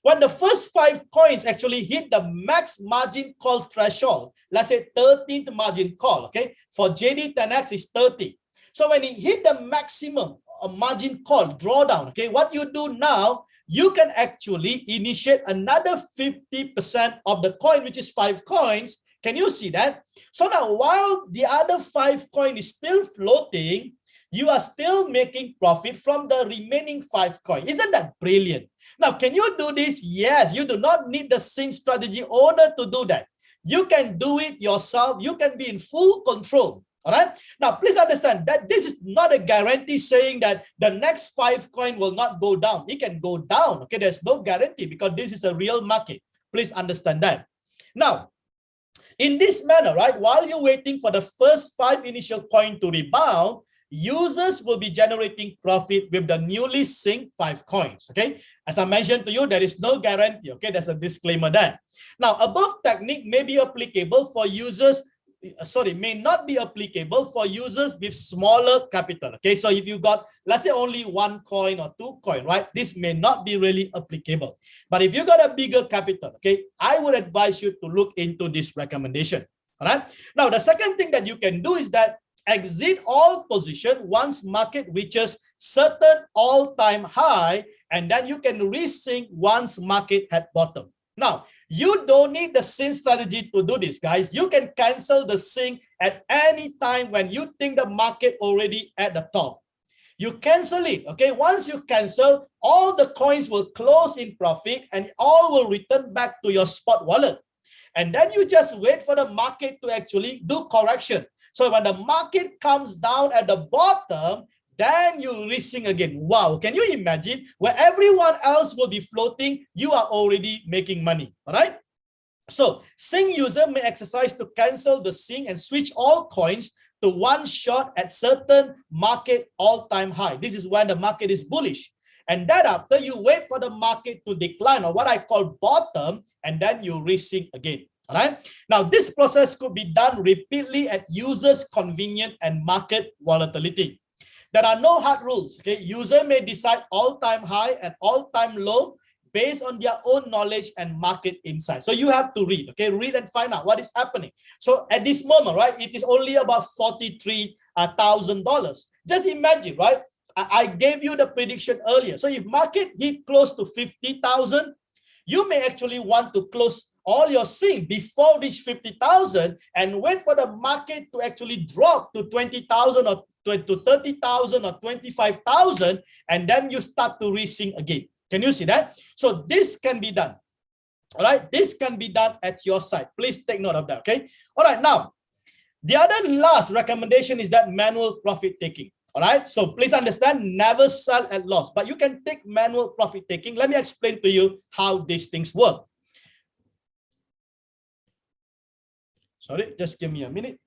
when the first 5 coins actually hit the max margin call threshold, let's say 13th margin call, okay? For JD10X is 30. So when it hit the maximum margin call drawdown, okay, what you do now, you can actually initiate another 50% of the coin, which is 5 coins. Can you see that? So now while the other 5 coin is still floating, you are still making profit from the remaining 5 coins. Isn't that brilliant? Now, can you do this? Yes, you do not need the sync strategy owner to do that. You can do it yourself. You can be in full control. All right. Now, please understand that this is not a guarantee saying that the next 5 coin will not go down. It can go down. Okay, there's no guarantee because this is a real market. Please understand that. Now, in this manner, right, while you're waiting for the first 5 initial coin to rebound, users will be generating profit with the newly synced 5 coins. Okay, as I mentioned to you, there is no guarantee. Okay, there's a disclaimer there. Now, above technique may be applicable for users. May not be applicable for users with smaller capital. Okay, so if you got, let's say, only 1 coin or 2 coin, right, this may not be really applicable. But if you got a bigger capital, okay, I would advise you to look into this recommendation. All right. Now, the second thing that you can do is that exit all position once market reaches certain all-time high, and then you can resync once market had bottom. Now, you don't need the sync strategy to do this, guys. You can cancel the sync at any time when you think the market already at the top. You cancel it, okay? Once you cancel, all the coins will close in profit and all will return back to your spot wallet. And then you just wait for the market to actually do correction. So when the market comes down at the bottom, then you resync again. Wow, can you imagine where everyone else will be floating, you are already making money, all right? So sync user may exercise to cancel the sync and switch all coins to one shot at certain market all-time high. This is when the market is bullish. And then after you wait for the market to decline, or what I call bottom, and then you resync again. All right. Now, this process could be done repeatedly at users' convenience and market volatility. There are no hard rules. Okay, user may decide all-time high and all-time low based on their own knowledge and market insight. So you have to read. Okay, read and find out what is happening. So at this moment, right, it is only about $43,000. Just imagine, right? I gave you the prediction earlier. So if market hit close to 50,000, you may actually want to close all your sync before reach 50,000 and wait for the market to actually drop to 20,000 or to 30,000 or 25,000, and then you start to resync again. Can you see that? So this can be done. All right, this can be done at your side. Please take note of that. Okay. All right. Now, the other last recommendation is that manual profit taking. All right. So please understand, never sell at loss, but you can take manual profit taking. Let me explain to you how these things work. Sorry, just give me a minute.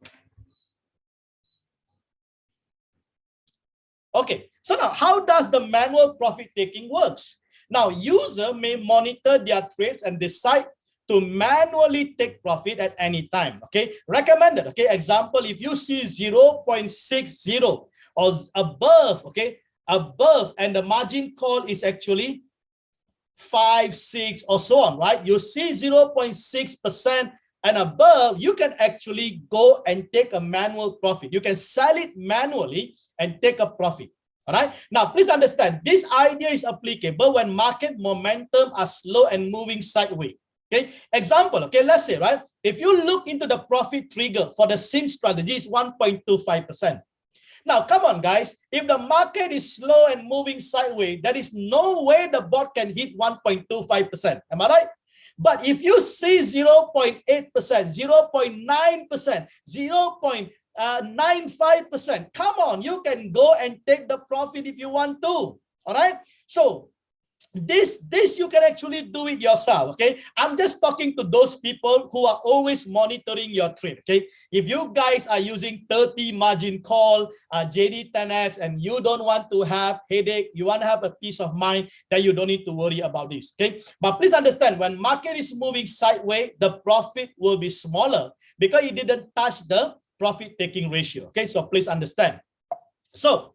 Okay, so now how does the manual profit taking works? Now, user may monitor their trades and decide to manually take profit at any time. Okay, recommended. Okay, example, if you see 0.60 or above, okay, above, and the margin call is actually 5, 6, or so on, right? You see 0.6% and above, you can actually go and take a manual profit. You can sell it manually and take a profit. All right. Now, please understand, this idea is applicable when market momentum are slow and moving sideways. Okay. Example. Okay. Let's say, right, if you look into the profit trigger for the sync strategy is 1.25%. Now, come on, guys. If the market is slow and moving sideways, there is no way the bot can hit 1.25%. Am I right? But if you see 0.8%, 0.9%, 0.95%, come on, you can go and take the profit if you want to. All right. So This you can actually do it yourself. Okay, I'm just talking to those people who are always monitoring your trade. Okay, if you guys are using 30 margin call, JD10X, and you don't want to have headache, you want to have a peace of mind, then you don't need to worry about this. Okay, but please understand, when market is moving sideways, the profit will be smaller because you didn't touch the profit taking ratio. Okay, so please understand. So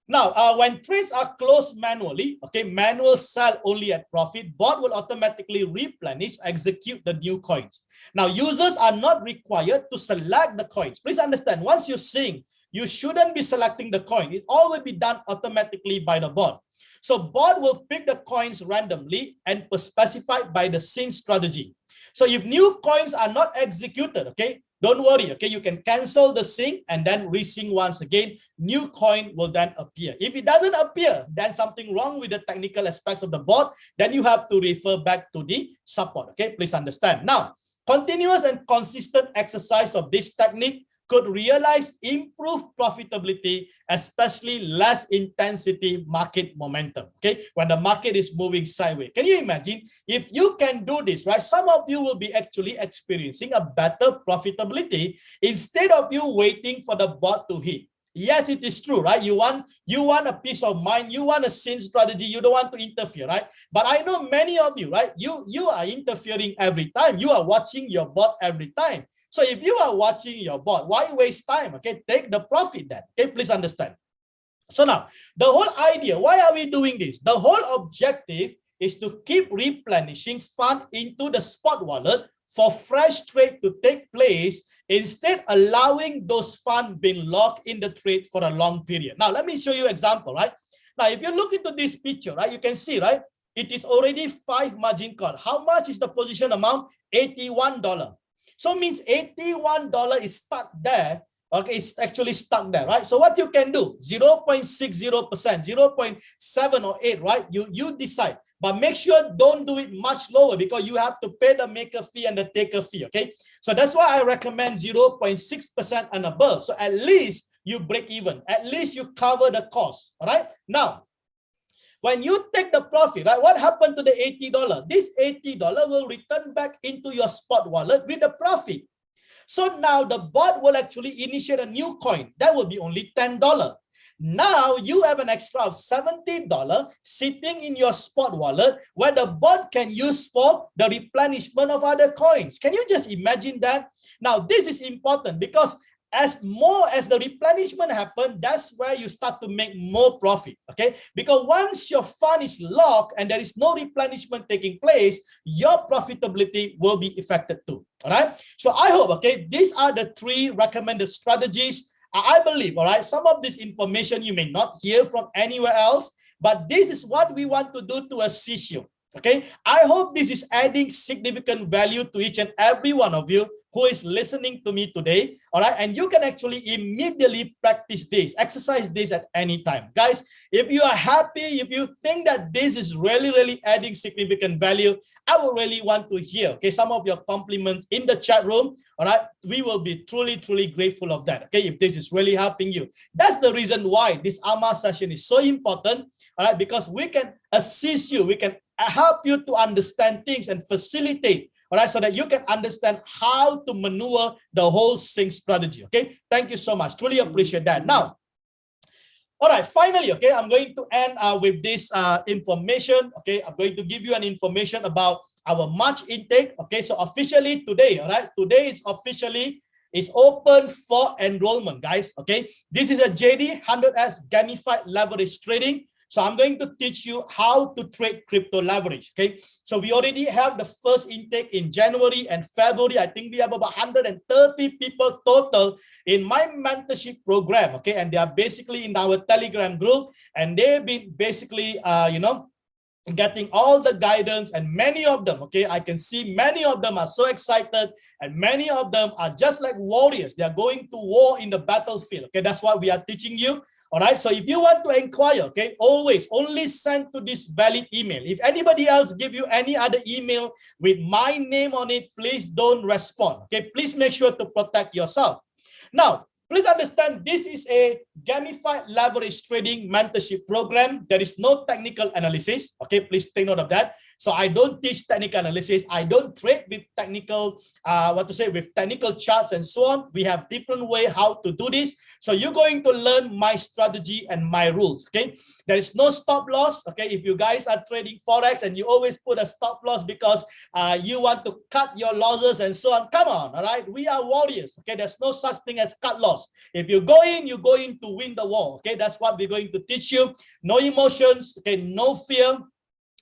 now, when trades are closed manually, okay, manual sell only at profit, bot will automatically replenish, execute the new coins. Now, users are not required to select the coins. Please understand, once you're seeing, you shouldn't be selecting the coin. It all will be done automatically by the bot. So bot will pick the coins randomly and specified by the sync strategy. So if new coins are not executed, okay, don't worry, okay, you can cancel the sync and then resync once again. New coin will then appear. If it doesn't appear, then something wrong with the technical aspects of the bot, then you have to refer back to the support. Okay, please understand. Now, continuous and consistent exercise of this technique could realize improved profitability, especially less intensity market momentum. Okay, when the market is moving sideways. Can you imagine if you can do this, right? Some of you will be actually experiencing a better profitability instead of you waiting for the bot to hit. Yes, it is true, right? You want a peace of mind, you want a sync strategy, you don't want to interfere, right? But I know many of you, right? You are interfering every time. You are watching your bot every time. So if you are watching your bot, why waste time? Okay, take the profit then. Okay, please understand. So now, the whole idea, why are we doing this? The whole objective is to keep replenishing fund into the spot wallet for fresh trade to take place, instead allowing those funds being locked in the trade for a long period. Now, let me show you an example, right? Now, if you look into this picture, right, you can see, right, it is already 5 margin call. How much is the position amount? $81. So means $81 is stuck there. Okay, it's actually stuck there, right? So what you can do, 0.60%, 0.7 or 8, right? You decide. But make sure don't do it much lower because you have to pay the maker fee and the taker fee, okay? So that's why I recommend 0.6% and above. So at least you break even. At least you cover the cost, all right? Now, when you take the profit, right, what happened to the $80? This $80 will return back into your spot wallet with the profit. So now the bot will actually initiate a new coin. That will be only $10. Now you have an extra of $70 sitting in your spot wallet where the bot can use for the replenishment of other coins. Can you just imagine that? Now this is important because as more as the replenishment happens, that's where you start to make more profit, okay? Because once your fund is locked and there is no replenishment taking place, your profitability will be affected too, all right? So I hope, okay, these are the 3 recommended strategies. I believe, all right, some of this information you may not hear from anywhere else, but this is what we want to do to assist you, okay? I hope this is adding significant value to each and every one of you who is listening to me today, all right? And you can actually immediately practice this, exercise this at any time. Guys, if you are happy, if you think that this is really adding significant value, I would really want to hear, okay, some of your compliments in the chat room, all right? We will be truly grateful of that, okay, if this is really helping you. That's the reason why this AMA session is so important, all right? Because we can assist you, we can help you to understand things and facilitate, all right, so that you can understand how to maneuver the whole sync strategy, okay? Thank you so much. Truly appreciate that. Now, all right, finally, okay, I'm going to end with this information, okay? I'm going to give you an information about our March intake, okay? So officially today, all right, today is officially open for enrollment, guys, okay? This is a JD10X gamified leverage trading. So I'm going to teach you how to trade crypto leverage, okay? So we already have the first intake in January and February. I think we have about 130 people total in my mentorship program, okay? And they are basically in our Telegram group, and they've been basically, you know, getting all the guidance, and many of them, okay, I can see many of them are so excited, and many of them are just like warriors. They are going to war in the battlefield, okay? That's what we are teaching you. All right, so if you want to inquire, okay, always only send to this valid email. If anybody else give you any other email with my name on it, please don't respond, okay? Please make sure to protect yourself. Now, Please understand, this is a gamified leverage trading mentorship program. There is no technical analysis. Okay, please take note of that. So I don't teach technical analysis. I don't trade with technical, with technical charts and so on. We have different way how to do this. So you're going to learn my strategy and my rules. Okay, there is no stop loss. Okay, if you guys are trading forex and you always put a stop loss because you want to cut your losses and so on, come on. All right, we are warriors. Okay, there's no such thing as cut loss. If you go in, you're going to win the war. Okay, that's what we're going to teach you. No emotions. Okay, no fear.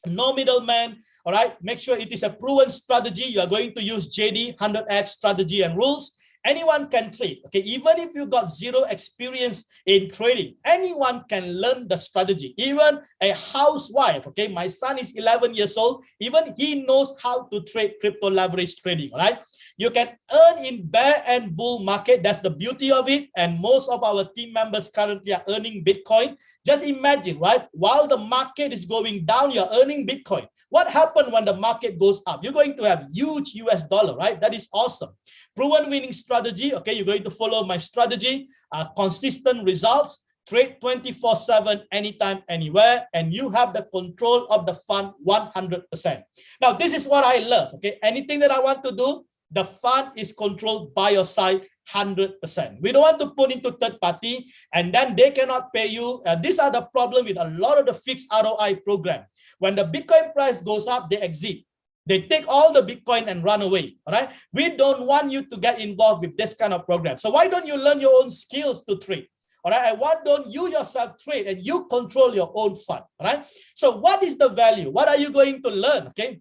No middleman. All right, make sure it is a proven strategy. You are going to use JD10X strategy and rules. Anyone can trade. Okay, even if you got zero experience in trading, anyone can learn the strategy. Even a housewife. Okay, my son is 11 years old. Even he knows how to trade crypto leverage trading. All right, you can earn in bear and bull market. That's the beauty of it. And most of our team members currently are earning Bitcoin. Just imagine, right? While the market is going down, you're earning Bitcoin. What happened when the market goes up? You're going to have huge US dollar, right? That is awesome. Proven winning strategy. Okay, you're going to follow my strategy. Consistent results. Trade 24/7, anytime, anywhere, and you have the control of the fund 100%. Now, this is what I love. Okay, anything that I want to do, the fund is controlled by your side 100%. We don't want to put into third party and then they cannot pay you. These are the problem with a lot of the fixed ROI program. When the Bitcoin price goes up, they exit. They take all the Bitcoin and run away. All right. We don't want you to get involved with this kind of program. So why don't you learn your own skills to trade? All right. And why don't you yourself trade and you control your own fund? All right. So what is the value? What are you going to learn? Okay.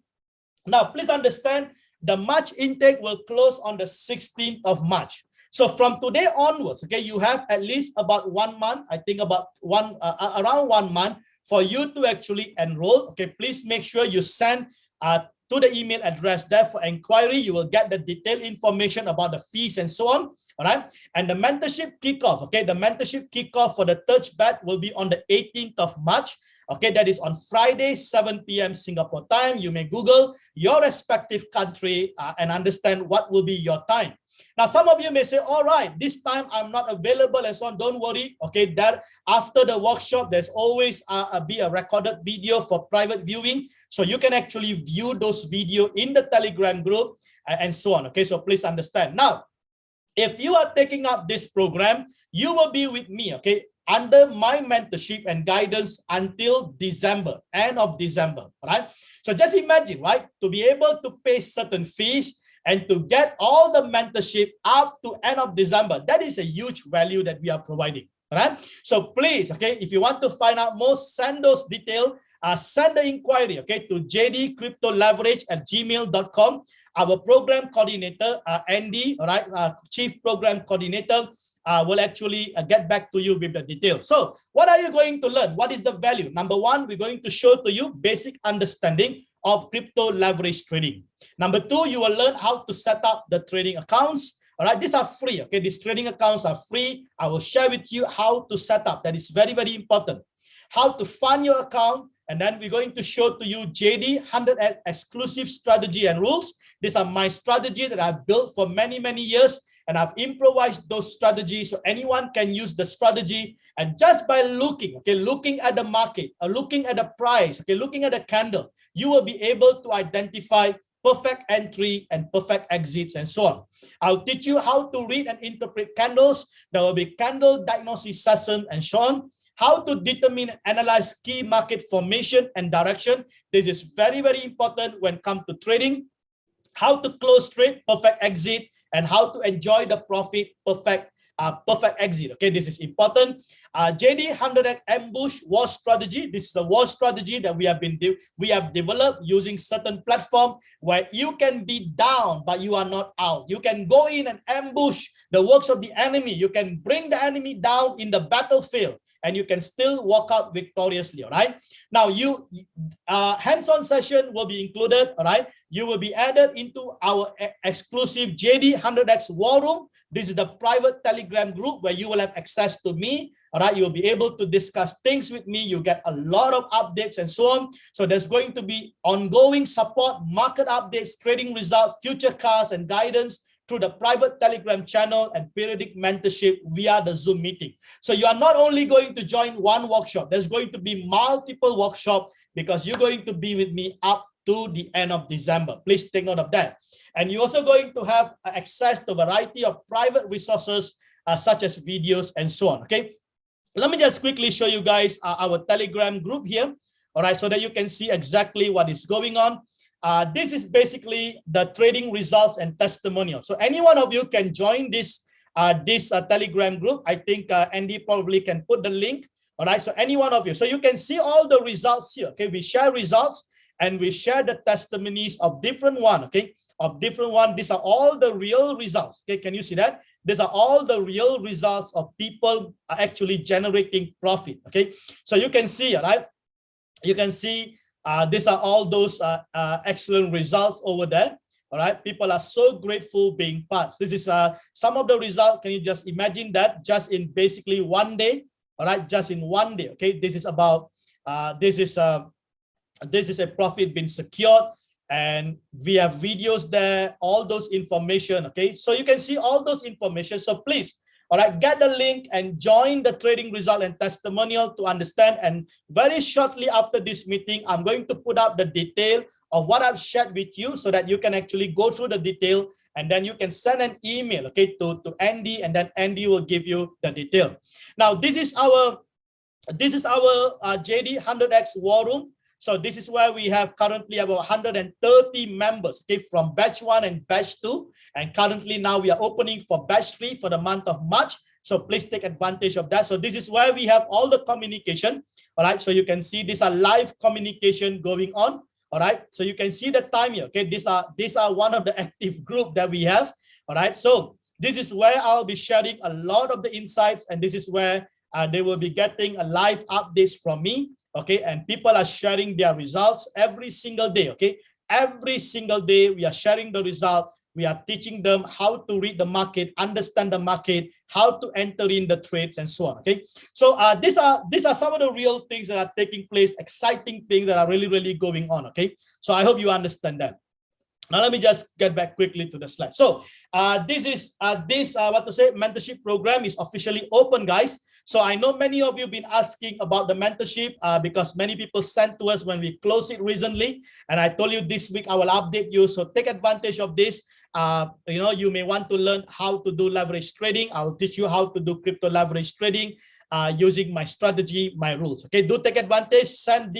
Now, please understand the March intake will close on the 16th of March. So from today onwards, okay, you have at least about 1 month, I think about around 1 month for you to actually enroll. Okay, please make sure you send to the email address there for inquiry. You will get the detailed information about the fees and so on. All right. And the mentorship kickoff. Okay, the mentorship kickoff for the third batch will be on the 18th of March. Okay, that is on Friday, 7 p.m. Singapore time. You may Google your respective country and understand what will be your time. Now, some of you may say, all right, this time I'm not available and so on. Don't worry. Okay, that after the workshop, there's always be a recorded video for private viewing. So you can actually view those videos in the Telegram group and so on. Okay, so please understand. Now, if you are taking up this program, you will be with me, okay, under my mentorship and guidance until December, end of December, right? So just imagine, right, to be able to pay certain fees and to get all the mentorship up to end of December, that is a huge value that we are providing, right? So please, okay, if you want to find out more, send those details, send the inquiry, okay, to jdcryptoleverage@gmail.com. Our program coordinator, Andy, all right, Chief Program Coordinator, will actually get back to you with the details. So what are you going to learn? What is the value? Number one, we're going to show to you basic understanding of crypto leverage trading. Number two, you will learn how to set up the trading accounts. All right, these are free. Okay, these trading accounts are free. I will share with you how to set up. That is very, very important. How to fund your account. And then we're going to show to you JD10X exclusive strategy and rules. These are my strategy that I've built for many, many years. And I've improvised those strategies so anyone can use the strategy. And just by looking, okay, looking at the market, or looking at the price, okay, looking at the candle, you will be able to identify perfect entry and perfect exits and so on. I'll teach you how to read and interpret candles. There will be candle diagnosis session and so on. How to determine and analyze key market formation and direction. This is very, very important when it comes to trading. How to close trade, perfect exit, and how to enjoy the profit, perfect exit. Okay, this is important. JD10X ambush war strategy. This is the war strategy that we have developed using certain platform where you can be down but you are not out. You can go in and ambush the works of the enemy. You can bring the enemy down in the battlefield and you can still walk out victoriously. All right. Now, hands-on session will be included. All right. You will be added into our exclusive JD10X War Room. This is the private Telegram group where you will have access to me. All right, you'll be able to discuss things with me. You get a lot of updates and so on. So there's going to be ongoing support, market updates, trading results, future cars and guidance, through the private Telegram channel and periodic mentorship via the Zoom meeting. So you are not only going to join one workshop, there's going to be multiple workshops because you're going to be with me up to the end of December. Please take note of that. And you're also going to have access to a variety of private resources such as videos and so on. Okay, let me just quickly show you guys our Telegram group here. All right, so that you can see exactly what is going on. This is basically the trading results and testimonials. So any one of you can join this Telegram group. I think Andy probably can put the link. All right, so any one of you. So you can see all the results here. Okay, we share results and we share the testimonies of different one. Okay, of different one. These are all the real results. Okay, can you see that? These are all the real results of people actually generating profit. Okay, so you can see, right? You can see these are all those excellent results over there. All right, people are so grateful being part. This is some of the results. Can you just imagine that just in basically one day? All right, just in one day. Okay, this is about this is a profit being secured, and we have videos there, all those information. Okay, so you can see all those information. So please, all right, get the link and join the trading result and testimonial to understand. And very shortly after this meeting, I'm going to put up the detail of what I've shared with you so that you can actually go through the detail, and then you can send an email, okay, to Andy, and then Andy will give you the detail. Now, this is our JD10X War Room. So this is where we have currently about 130 members, okay, from batch 1 and batch 2. And currently now we are opening for batch 3 for the month of March. So please take advantage of that. So this is where we have all the communication. All right, so you can see these are live communication going on. All right, so you can see the time here. Okay, these are one of the active group that we have. All right, so this is where I'll be sharing a lot of the insights, and this is where they will be getting a live updates from me. Okay, and people are sharing their results every single day. Okay, every single day we are sharing the result. We are teaching them how to read the market, understand the market, how to enter in the trades, and so on. Okay, so these are some of the real things that are taking place, exciting things that are really going on. Okay, so I hope you understand that. Now let me just get back quickly to the slide. So this mentorship program is officially open, guys. So I know many of you have been asking about the mentorship because many people sent to us when we closed it recently, and I told you this week I will update you. So take advantage of this. You know, you may want to learn how to do leverage trading. I will teach you how to do crypto leverage trading using my strategy, my rules. Okay, do take advantage. Send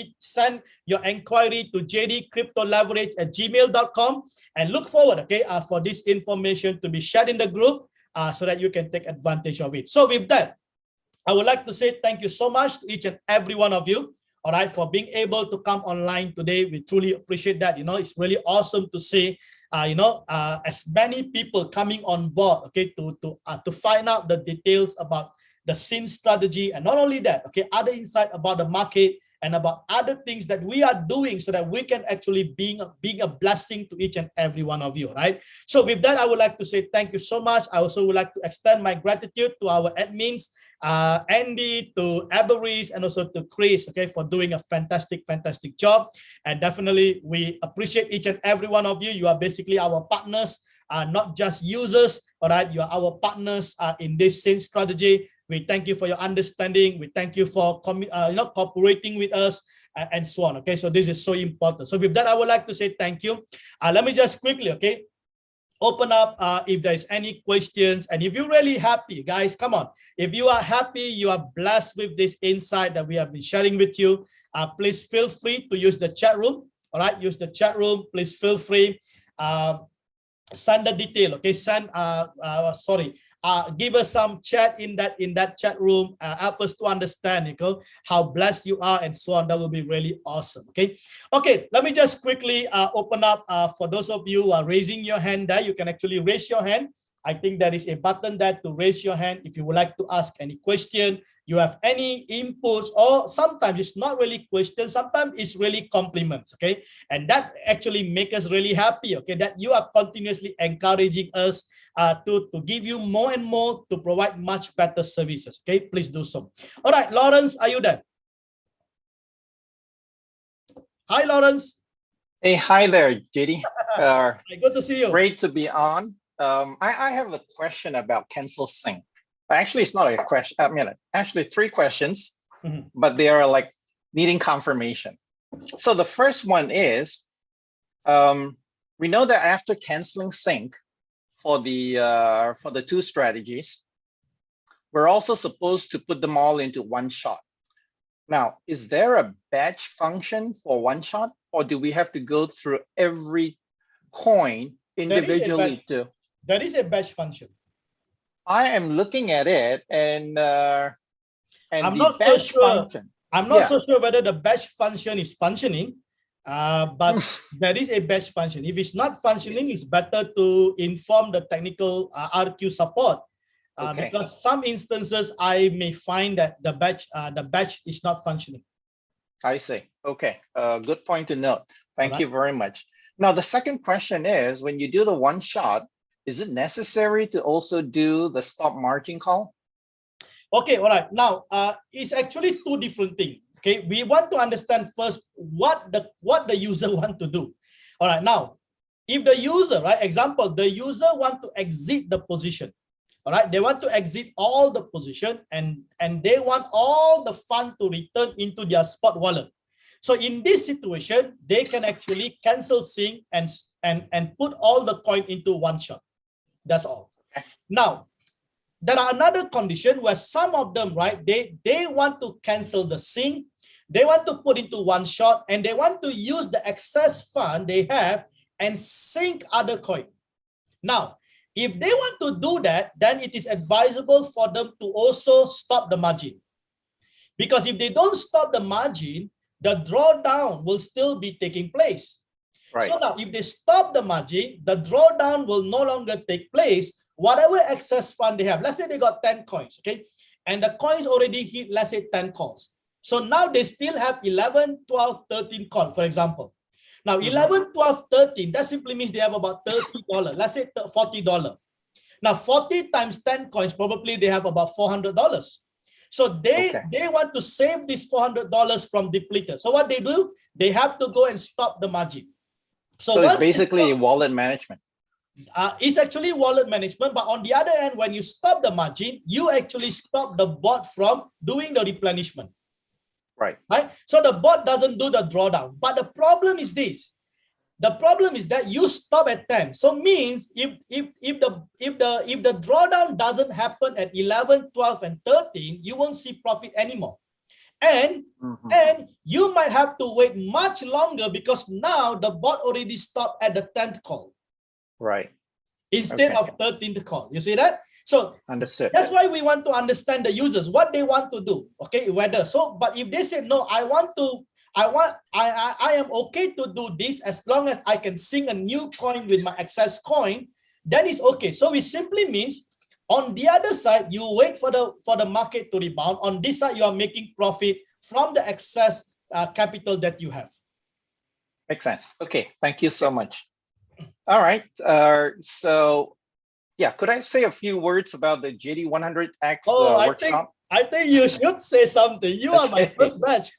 your inquiry to jdcryptoleverage@gmail.com and look forward, okay, for this information to be shared in the group so that you can take advantage of it. So with that, I would like to say thank you so much to each and every one of you, all right, for being able to come online today. We truly appreciate that. You know, it's really awesome to see, as many people coming on board, okay, to find out the details about the SIM strategy, and not only that, okay, other insight about the market and about other things that we are doing so that we can actually being a blessing to each and every one of you, right? So with that, I would like to say thank you so much. I also would like to extend my gratitude to our admins, Andy, to Aberis, and also to Chris, okay, for doing a fantastic job. And definitely we appreciate each and every one of you. You are basically our partners, not just users. All right, you are our partners in this SIM strategy. We thank you for your understanding. We thank you for cooperating with us and so on. Okay, so this is so important. So with that, I would like to say thank you. Let me just quickly, okay, open up if there's any questions. And if you're really happy, guys, come on. If you are happy, you are blessed with this insight that we have been sharing with you, please feel free to use the chat room. All right, use the chat room. Please feel free. Send the detail. Okay, give us some chat in that chat room. Help us to understand, you know, how blessed you are and so on. That will be really awesome. Okay, let me just quickly open up for those of you who are raising your hand there. You can actually raise your hand. I think there is a button there to raise your hand if you would like to ask any question, you have any inputs, or sometimes it's not really questions, sometimes it's really compliments. Okay, and that actually makes us really happy, okay, that you are continuously encouraging us to give you more and more, to provide much better services. Okay, please do so. All right, Lawrence, are you there? Hi, Lawrence. Hey, hi there, JD. Good to see you. Great to be on. I have a question about cancel sync. Actually, it's not a question. I mean, actually 3 questions, but they are like needing confirmation. So the first one is, we know that after canceling sync for the 2 strategies, we're also supposed to put them all into one shot. Now, is there a batch function for one shot, or do we have to go through every coin individually too? There is a batch function. I am looking at it, and I'm the not so batch sure. function. I'm not so sure whether the batch function is functioning, but there is a batch function. If it's not functioning, it's better to inform the technical RQ support, because some instances I may find that the batch is not functioning. I see. Okay, good point to note. Thank you very much. Now, the second question is, when you do the one shot, is it necessary to also do the stop margin call? Okay, all right. Now, it's actually 2 different things. Okay, we want to understand first what the user want to do. All right, now, if the user, right, example, the user want to exit the position. All right, they want to exit all the position, and they want all the fund to return into their spot wallet. So in this situation, they can actually cancel sync and put all the coin into one shot. That's all. Now, there are another condition where some of them, right, they want to cancel the sync, they want to put into one shot, and they want to use the excess fund they have and sync other coin. Now, if they want to do that, then it is advisable for them to also stop the margin. Because if they don't stop the margin, the drawdown will still be taking place. Right. So now, if they stop the margin, the drawdown will no longer take place. Whatever excess fund they have, let's say they got 10 coins, okay? And the coins already hit, let's say 10 calls. So now they still have 11, 12, 13 calls, for example. Now, 11, 12, 13, that simply means they have about $30. Let's say $40. Now, 40 times 10 coins, probably they have about $400. So they want to save this $400 from depleted. So what they do, they have to go and stop the margin. So it's basically wallet management. It's actually wallet management, but on the other hand, when you stop the margin, you actually stop the bot from doing the replenishment. Right. So the bot doesn't do the drawdown. But the problem is this. The problem is that you stop at 10. So means if the drawdown doesn't happen at 11, 12, and 13, you won't see profit anymore. And you might have to wait much longer because now the bot already stopped at the 10th call. Right. Instead of 13th call. You see that? So understood. That's why we want to understand the users, what they want to do. Okay, whether so, but if they say no, I am okay to do this as long as I can sync a new coin with my excess coin, then it's okay. So it simply means on the other side, you wait for the market to rebound. On this side, you are making profit from the excess capital that you have. Makes sense. Okay, thank you so much. All right. So yeah, could I say a few words about the JD10X workshop? I think you should say something. You are my first batch.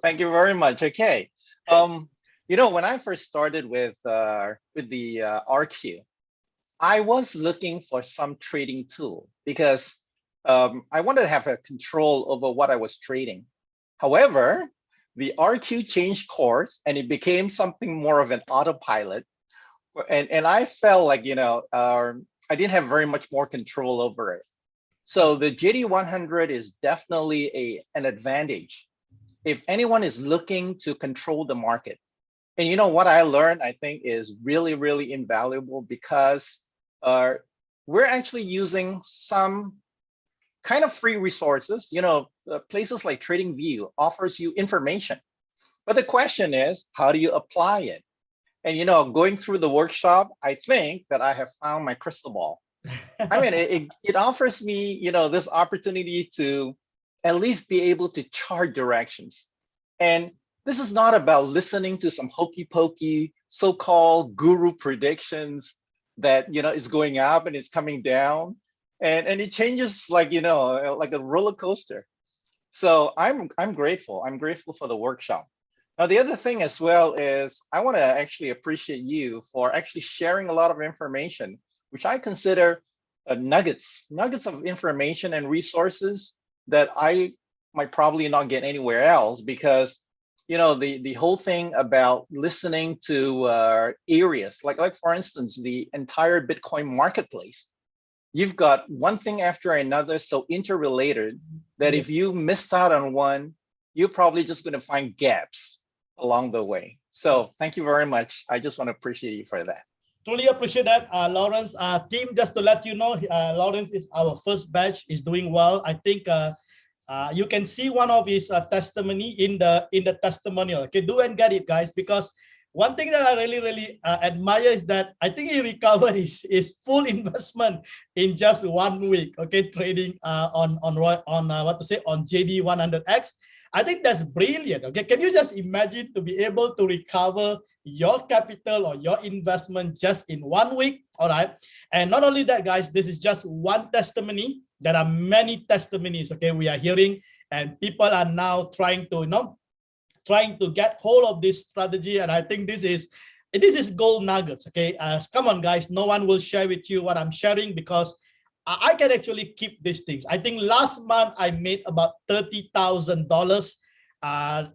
Thank you very much. Okay. You know, when I first started with the RQ, I was looking for some trading tool because I wanted to have a control over what I was trading. However, the RQ changed course and it became something more of an autopilot. And I felt like, you know, I didn't have very much more control over it. So the JD100 is definitely an advantage if anyone is looking to control the market. And you know what I learned, I think, is really, really invaluable because we're actually using some kind of free resources. You know, places like TradingView offers you information. But the question is, how do you apply it? And, you know, going through the workshop, I think that I have found my crystal ball. I mean, it offers me, you know, this opportunity to at least be able to chart directions. And this is not about listening to some hokey pokey so-called guru predictions that, you know, is going up and it's coming down. And it changes like, you know, like a roller coaster. So I'm grateful. I'm grateful for the workshop. Now, the other thing as well is I want to actually appreciate you for actually sharing a lot of information, which I consider nuggets of information and resources that I might probably not get anywhere else, because the whole thing about listening to areas like for instance the entire Bitcoin marketplace. You've got one thing after another so interrelated that if you missed out on one, you're probably just going to find gaps along the way. So thank you very much. I just want to appreciate you for that. Truly appreciate that, Lawrence. Team, just to let you know, Lawrence is our first batch, is doing well. I think you can see one of his testimony in the testimonial. Okay, do and get it, guys, because one thing that I really admire is that I think he recovered his full investment in just 1 week. Okay, trading on JD10X. I think that's brilliant. Okay, can you just imagine to be able to recover your capital or your investment just in 1 week? All right, and not only that, guys, this is just one testimony. There are many testimonies. Okay, we are hearing, and people are now trying to get hold of this strategy. And I think this is gold nuggets. Okay, come on, guys, no one will share with you what I'm sharing, because I can actually keep these things. I think last month I made about $30,000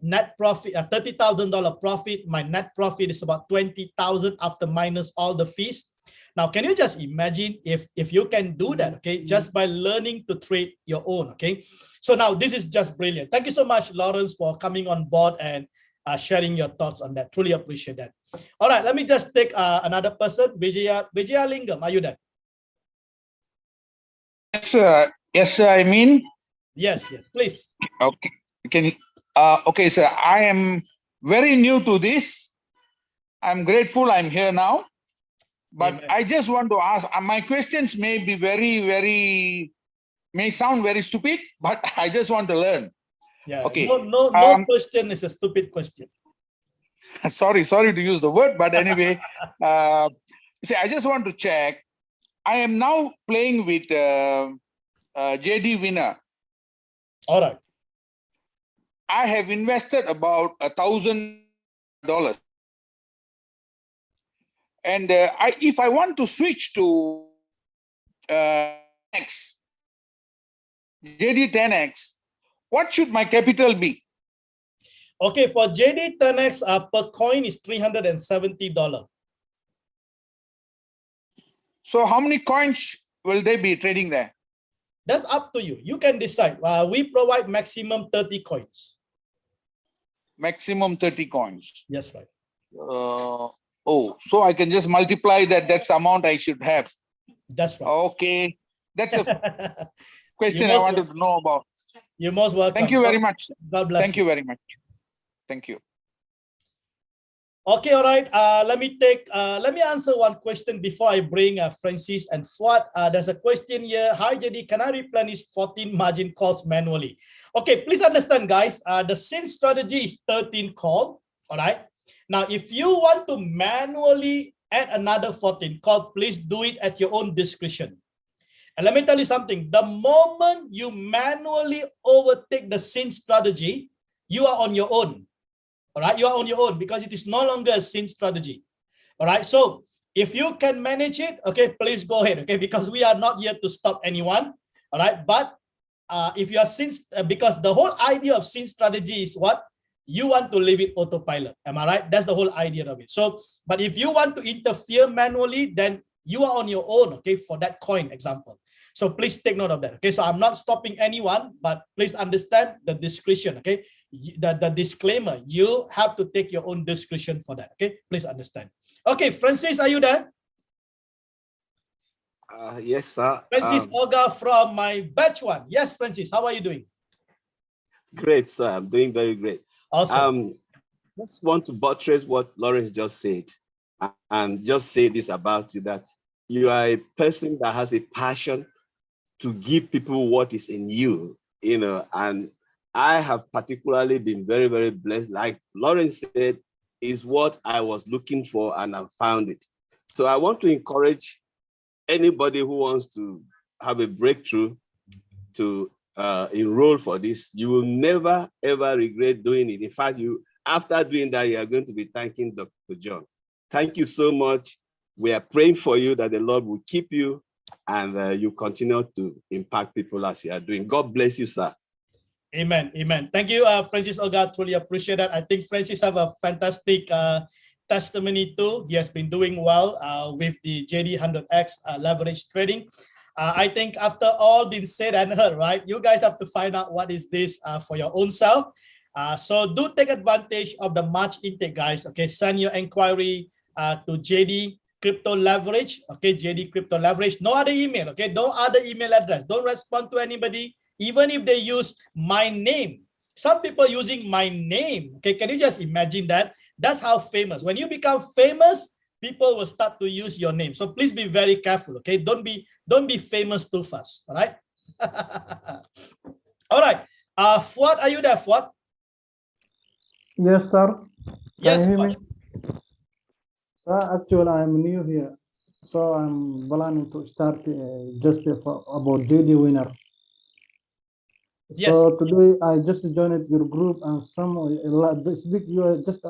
net profit, $30,000 profit. My net profit is about 20,000 after minus all the fees. Now, can you just imagine if you can do that, okay, just by learning to trade your own, okay? So now this is just brilliant. Thank you so much, Lawrence, for coming on board and sharing your thoughts on that. Truly appreciate that. All right, let me just take another person. Vijaya Lingam, are you there? Yes, sir, I mean. Yes, please. Okay. Okay, sir, I am very new to this. I'm grateful I'm here now. But amen. I just want to ask, my questions may be may sound very stupid, but I just want to learn. Yeah, okay. No question is a stupid question. Sorry to use the word, but anyway, see, I just want to check. I am now playing with JD Winner. All right. I have invested about $1,000. And if I want to switch to JD10X, what should my capital be? Okay, for JD10X, per coin is $370. So how many coins will they be trading there? That's up to you. You can decide. We provide maximum 30 coins. Maximum 30 coins. Yes, right. So I can just multiply that. That's the amount I should have. That's right. Okay. That's a question I wanted to know about. You're most welcome. Thank you very much. God bless you. Thank you very much. Thank you. Okay, all right. Let me answer one question before I bring Francis and Fuad. There's a question here. Hi, JD, can I replenish 14 margin calls manually? Okay, please understand, guys. The SIN strategy is 13 call. All right. Now, if you want to manually add another 14 call, please do it at your own discretion. And let me tell you something. The moment you manually overtake the SIN strategy, you are on your own. All right, you are on your own, because it is no longer a SIN strategy. All right, so if you can manage it, okay, please go ahead, okay, because we are not here to stop anyone. All right, but if you are SIN, because the whole idea of SIN strategy is what? You want to leave it autopilot. Am I right? That's the whole idea of it. So, but if you want to interfere manually, then you are on your own, okay, for that coin example. So please take note of that. Okay, so I'm not stopping anyone, but please understand the discretion, okay? The disclaimer, you have to take your own discretion for that, okay? Please understand. Okay, Francis, are you there? Yes, sir. Francis Oga from my batch one. Yes, Francis, how are you doing? Great, sir. I'm doing very great. Awesome. Just want to buttress what Lawrence just said, and just say this about you, that you are a person that has a passion to give people what is in you, and I have particularly been very, very blessed. Like Lawrence said, is what I was looking for, and I found it. So I want to encourage anybody who wants to have a breakthrough to enroll for this. You will never, ever regret doing it. In fact, after doing that, you are going to be thanking Dr. John. Thank you so much. We are praying for you that the Lord will keep you and you continue to impact people as you are doing. God bless you, sir. Amen. Amen. Thank you, Francis Oga. Truly appreciate that. I think Francis have a fantastic testimony too. He has been doing well with the JD10X leverage trading. I think after all been said and heard, right, you guys have to find out what is this for your own self. So do take advantage of the March intake, guys. Okay, send your inquiry to JD Crypto Leverage. Okay, JD Crypto Leverage. No other email. Okay, no other email address. Don't respond to anybody, even if they use my name. Some people using my name. Okay, can you just imagine that? That's how famous. When you become famous, people will start to use your name. So please be very careful. Okay, don't be famous too fast. All right. All right. Fuad, are you there, Fuad? Yes, sir. Yes, Can you hear Fuad. me? Sir, actually, I'm new here, so I'm planning to start just about JDWINNER. Yes. So today I just joined your group, and this week you are just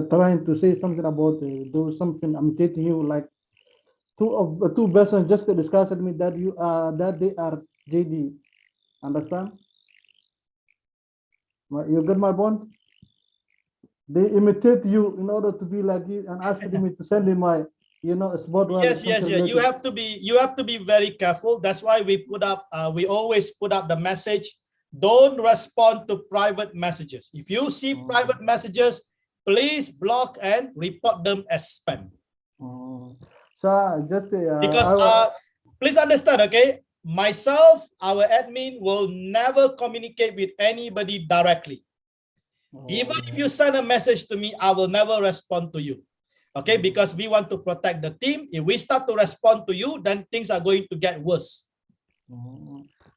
trying to say something about do something. I'm getting you like two persons just discussed with me that that they are JD. Understand? You get my point? They imitate you in order to be like you and asking me to send in my, spot. Yes. You have to be very careful. That's why we put up. We always put up the message. Don't respond to private messages. If you see private messages, please block and report them as spam. So just because please understand, okay? Myself, our admin will never communicate with anybody directly. Even if you send a message to me, I will never respond to you. Okay, because we want to protect the team. If we start to respond to you, then things are going to get worse.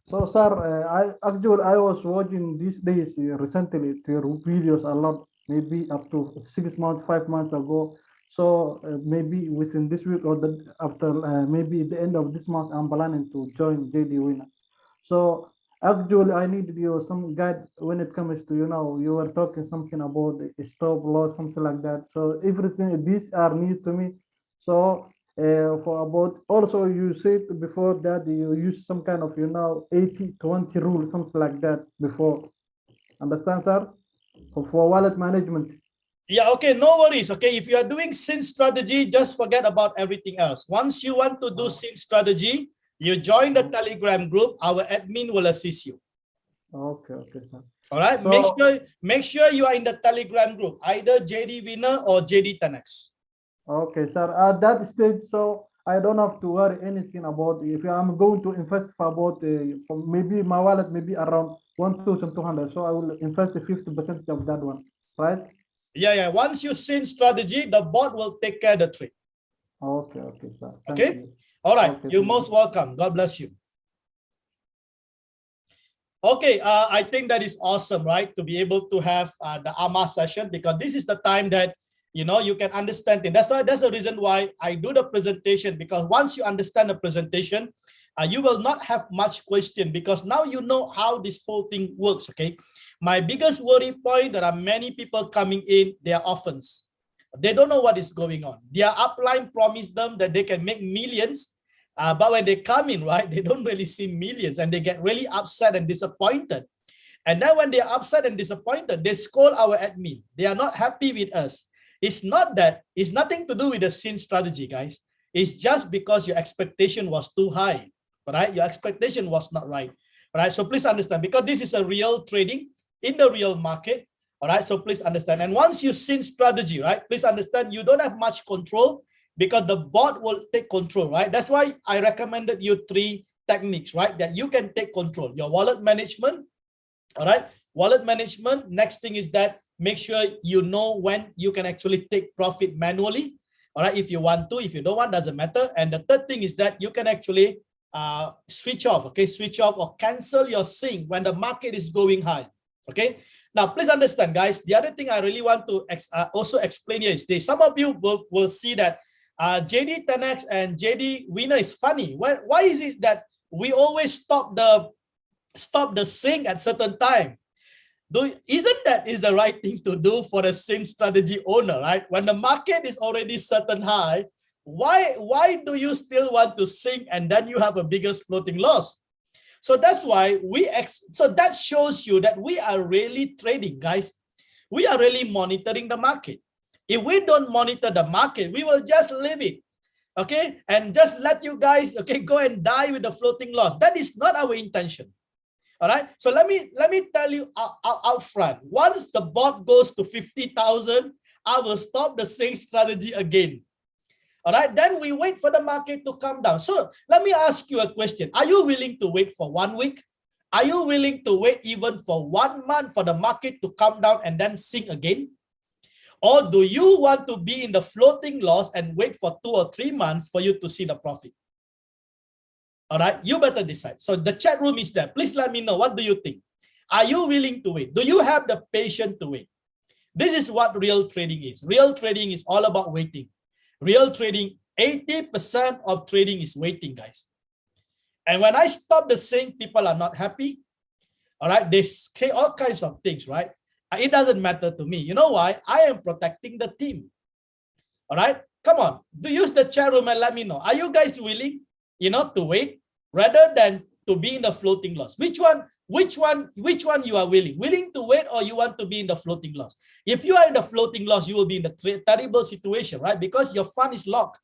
So, sir, I was watching these days recently your videos a lot, maybe up to 6 months, 5 months ago. So maybe within this week or after maybe the end of this month, I'm planning to join JDWINNER. So actually, I needed some guide when it comes to, you were talking something about the stop loss, something like that. So everything, these are new to me. So for about, also you said before that you use some kind of, 80-20 rule, something like that before. Understand, sir? For wallet management. Yeah, okay, no worries. Okay, if you are doing SYN strategy, just forget about everything else. Once you want to do SYN strategy, you join the Telegram group. Our admin will assist you. Okay, sir. All right. So, make sure you are in the Telegram group, either JDWINNER or JD10X. Okay, sir. At that stage, so I don't have to worry anything about if I'm going to invest for about maybe my wallet maybe around 1,200. So I will invest 50% of that one, right? Yeah. Once you SYN strategy, the bot will take care of the trade. Okay, sir. Thank okay. You. All right. Okay, You're most welcome. God bless you. Okay, I think that is awesome, right? To be able to have the AMA session, because this is the time that, you can understand things. That's the reason why I do the presentation, because once you understand the presentation, you will not have much question, because now you know how this whole thing works, okay? My biggest worry point, there are many people coming in, they are orphans. They don't know what is going on. Their upline promised them that they can make millions, but when they come in, right, they don't really see millions, and they get really upset and disappointed. And then when they are upset and disappointed, they scold our admin. They are not happy with us. It's not that, it's nothing to do with the SYN strategy, guys. It's just because your expectation was too high, right? Your expectation was not right, right? So please understand, because this is a real trading in the real market, all right? So please understand. And once you SYN strategy, right, please understand, you don't have much control, because the bot will take control, right? That's why I recommended you 3 techniques, right? That you can take control. Your wallet management, all right? Wallet management. Next thing is that make sure you know when you can actually take profit manually, all right? If you want to, if you don't want, doesn't matter. And the third thing is that you can actually switch off, okay? Switch off or cancel your sync when the market is going high, okay? Now, please understand, guys, the other thing I really want to also explain here is this. Some of you will see that JD10X and JDWINNER is funny. Why is it that we always stop the sync at certain time? Isn't that is the right thing to do for a same strategy owner, right? When the market is already certain high, why do you still want to sink and then you have a biggest floating loss? So that's why so that shows you that we are really trading, guys. We are really monitoring the market. If we don't monitor the market, we will just leave it, okay, and just let you guys, okay, go and die with the floating loss. That is not our intention. All right. So let me tell you out front. Once the bot goes to 50,000, I will stop the same strategy again. All right. Then we wait for the market to come down. So let me ask you a question. Are you willing to wait for 1 week? Are you willing to wait even for 1 month for the market to come down and then sink again? Or do you want to be in the floating loss and wait for 2 or 3 months for you to see the profit? All right, you better decide. So the chat room is there. Please let me know. What do you think? Are you willing to wait? Do you have the patience to wait? This is what real trading is. Real trading is all about waiting. Real trading, 80% of trading is waiting, guys. And when I stop the saying people are not happy, all right, they say all kinds of things, right? It doesn't matter to me. You know why? I am protecting the team. All right, come on. Do use the chat room and let me know. Are you guys willing, to wait rather than to be in the floating loss? Which one you are willing to wait, or you want to be in the floating loss? If you are in the floating loss, you will be in the terrible situation, right? Because your fund is locked.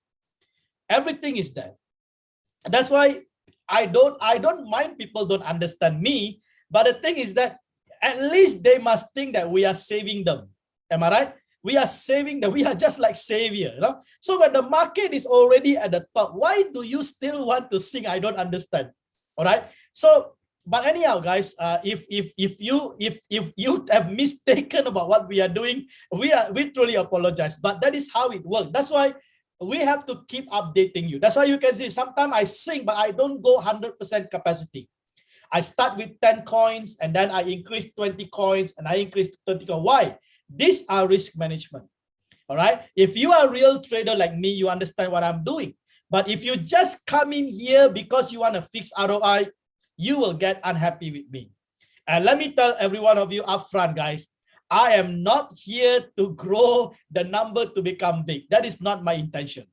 Everything is there. That's why I don't mind people don't understand me, but the thing is that at least they must think that we are saving them. Am I right? We are saving them. We are just like savior, So when the market is already at the top, why do you still want to sing? I don't understand. All right. So, but anyhow, guys, if you have mistaken about what we are doing, we truly apologize. But that is how it works. That's why we have to keep updating you. That's why you can see sometimes I sing, but I don't go 100% capacity. I start with 10 coins and then I increase 20 coins and I increase 30 coins. Why? These are risk management. All right. If you are a real trader like me, you understand what I'm doing. But if you just come in here because you want a fixed ROI, you will get unhappy with me. And let me tell every one of you up front, guys, I am not here to grow the number to become big. That is not my intention.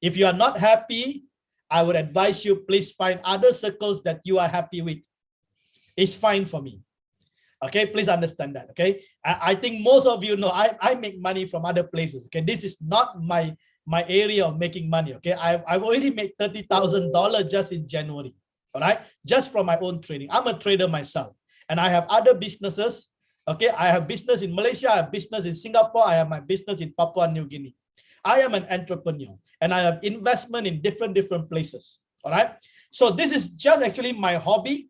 If you are not happy, I would advise you, please find other circles that you are happy with. It's fine for me. Okay, please understand that. Okay, I think most of you know I make money from other places. Okay, this is not my area of making money. Okay, I've already made $30,000 just in January. All right, just from my own trading. I'm a trader myself, and I have other businesses. Okay, I have business in Malaysia, I have business in Singapore, I have my business in Papua New Guinea. I am an entrepreneur and I have investment in different places. All right. So this is just actually my hobby.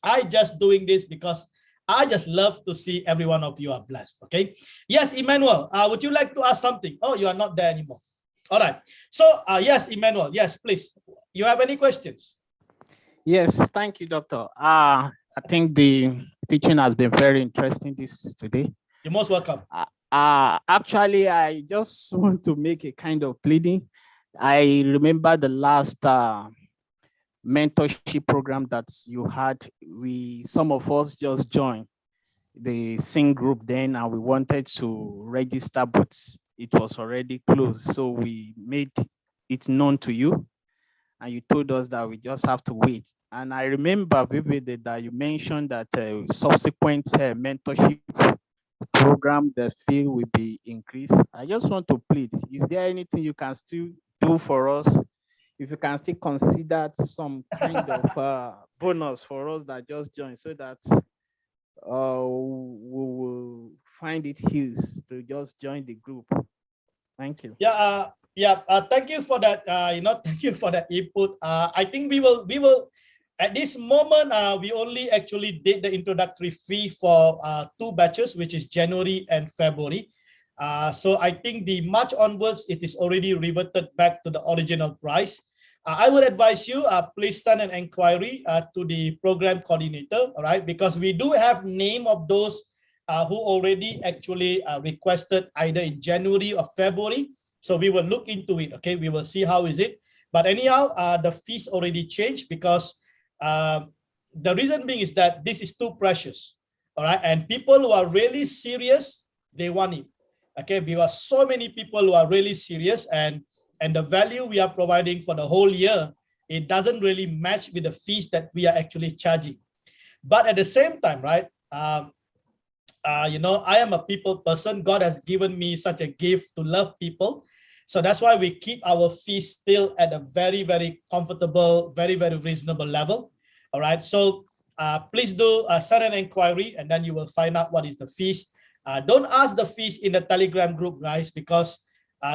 I just doing this because I just love to see every one of you are blessed. Okay. Yes, Emmanuel, would you like to ask something? Oh, you are not there anymore. All right. So yes, Emmanuel. Yes, please. You have any questions? Yes. Thank you, Doctor. I think the teaching has been very interesting today. You're most welcome. Actually, I just want to make a kind of pleading. I remember the last mentorship program that you had. Some of us just joined the Sing group then, and we wanted to register, but it was already closed. So we made it known to you, and you told us that we just have to wait. And I remember vividly that you mentioned that subsequent mentorship program, the fee will be increased. I just want to plead, is there anything you can still do for us? If you can still consider some kind of bonus for us that just joined, so that we will find it easy to just join the group. Thank you. Yeah, thank you for that. Thank you for that input. I think we will at this moment, we only actually did the introductory fee for 2 batches, which is January and February. So I think the March onwards, it is already reverted back to the original price. I would advise you, please send an inquiry to the program coordinator, all right? Because we do have name of those who already actually requested either in January or February. So we will look into it, okay? We will see how is it. But anyhow, the fees already changed because the reason being is that this is too precious. All right. And people who are really serious, they want it. Okay. Because so many people who are really serious, and the value we are providing for the whole year, it doesn't really match with the fees that we are actually charging. But at the same time, right, you know, I am a people person. God has given me such a gift to love people. So that's why we keep our fees still at a very, very comfortable, very, very reasonable level. All right. So please do send an inquiry, and then you will find out what is the fees. Don't ask the fees in the Telegram group, guys, because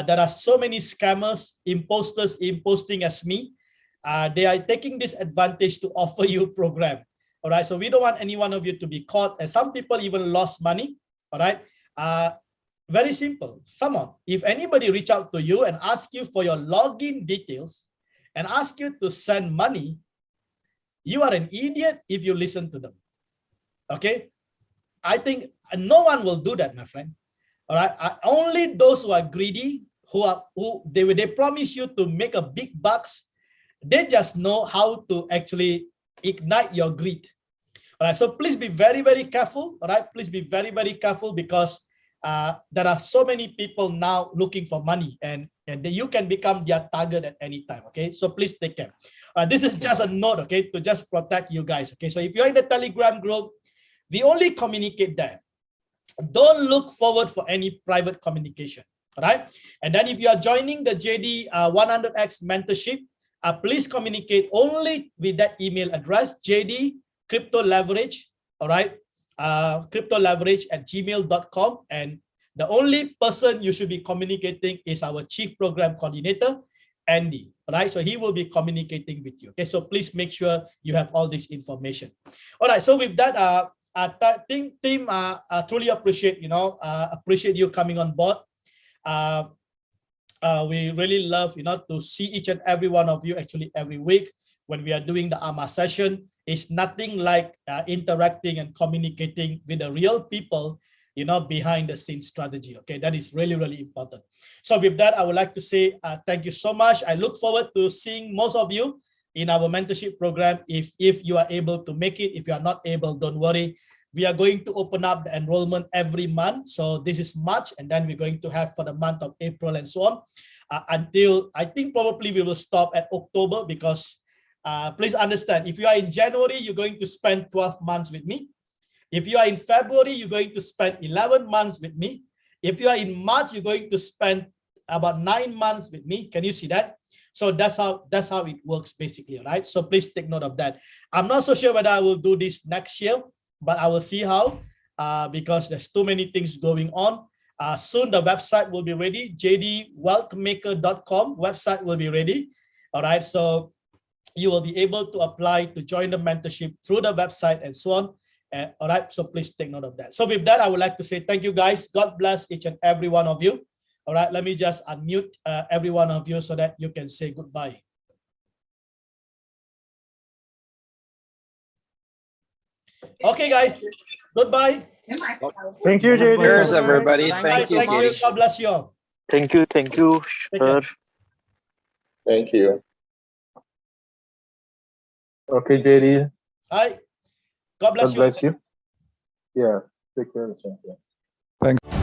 there are so many scammers, imposters imposting as me. They are taking this advantage to offer you program. All right. So we don't want any one of you to be caught. And some people even lost money. All right. Very simple. Someone, if anybody reach out to you and ask you for your login details and ask you to send money, you are an idiot if you listen to them. Okay. I think no one will do that, my friend. All right. Only those who are greedy, they promise you to make a big bucks. They just know how to actually ignite your greed. All right. So please be very, very careful. All right. Please be very, very careful, because there are so many people now looking for money, and you can become their target at any time. Okay. So please take care. This is just a note, okay, to just protect you guys. Okay. So if you're in the Telegram group, we only communicate there. Don't look forward for any private communication. All right. And then if you are joining the JD10X mentorship, please communicate only with that email address, JD Crypto Leverage. All right. cryptoleverage@gmail.com, and the only person you should be communicating is our Chief Program Coordinator, Andy. All right, so he will be communicating with you. Okay, so please make sure you have all this information. All right, so with that, team, truly appreciate you coming on board. We really love to see each and every one of you actually every week when we are doing the AMA session. It's nothing like interacting and communicating with the real people, behind the scenes strategy. Okay, that is really, really important. So with that, I would like to say thank you so much. I look forward to seeing most of you in our mentorship program. If you are able to make it, if you are not able, don't worry. We are going to open up the enrollment every month. So this is March, and then we're going to have for the month of April and so on, until I think probably we will stop at October, because please understand, if you are in January, you're going to spend 12 months with me. If you are in February, you're going to spend 11 months with me. If you are in March, you're going to spend about 9 months with me. Can you see that? So that's how it works basically, right? So please take note of that. I'm not so sure whether I will do this next year, but I will see how, because there's too many things going on. Soon the website will be ready. JDwealthmaker.com website will be ready. All right. So you will be able to apply to join the mentorship through the website and so on. All right. So please take note of that. So with that, I would like to say thank you guys. God bless each and every one of you. All right. Let me just unmute every one of you so that you can say goodbye. Okay, guys. Goodbye. Thank you, JD. Cheers, everybody. Thank you. God bless you all. Thank you, sir. Thank you. Okay, JD. Hi. God bless God bless you. Yeah, take care of yourself. Thanks.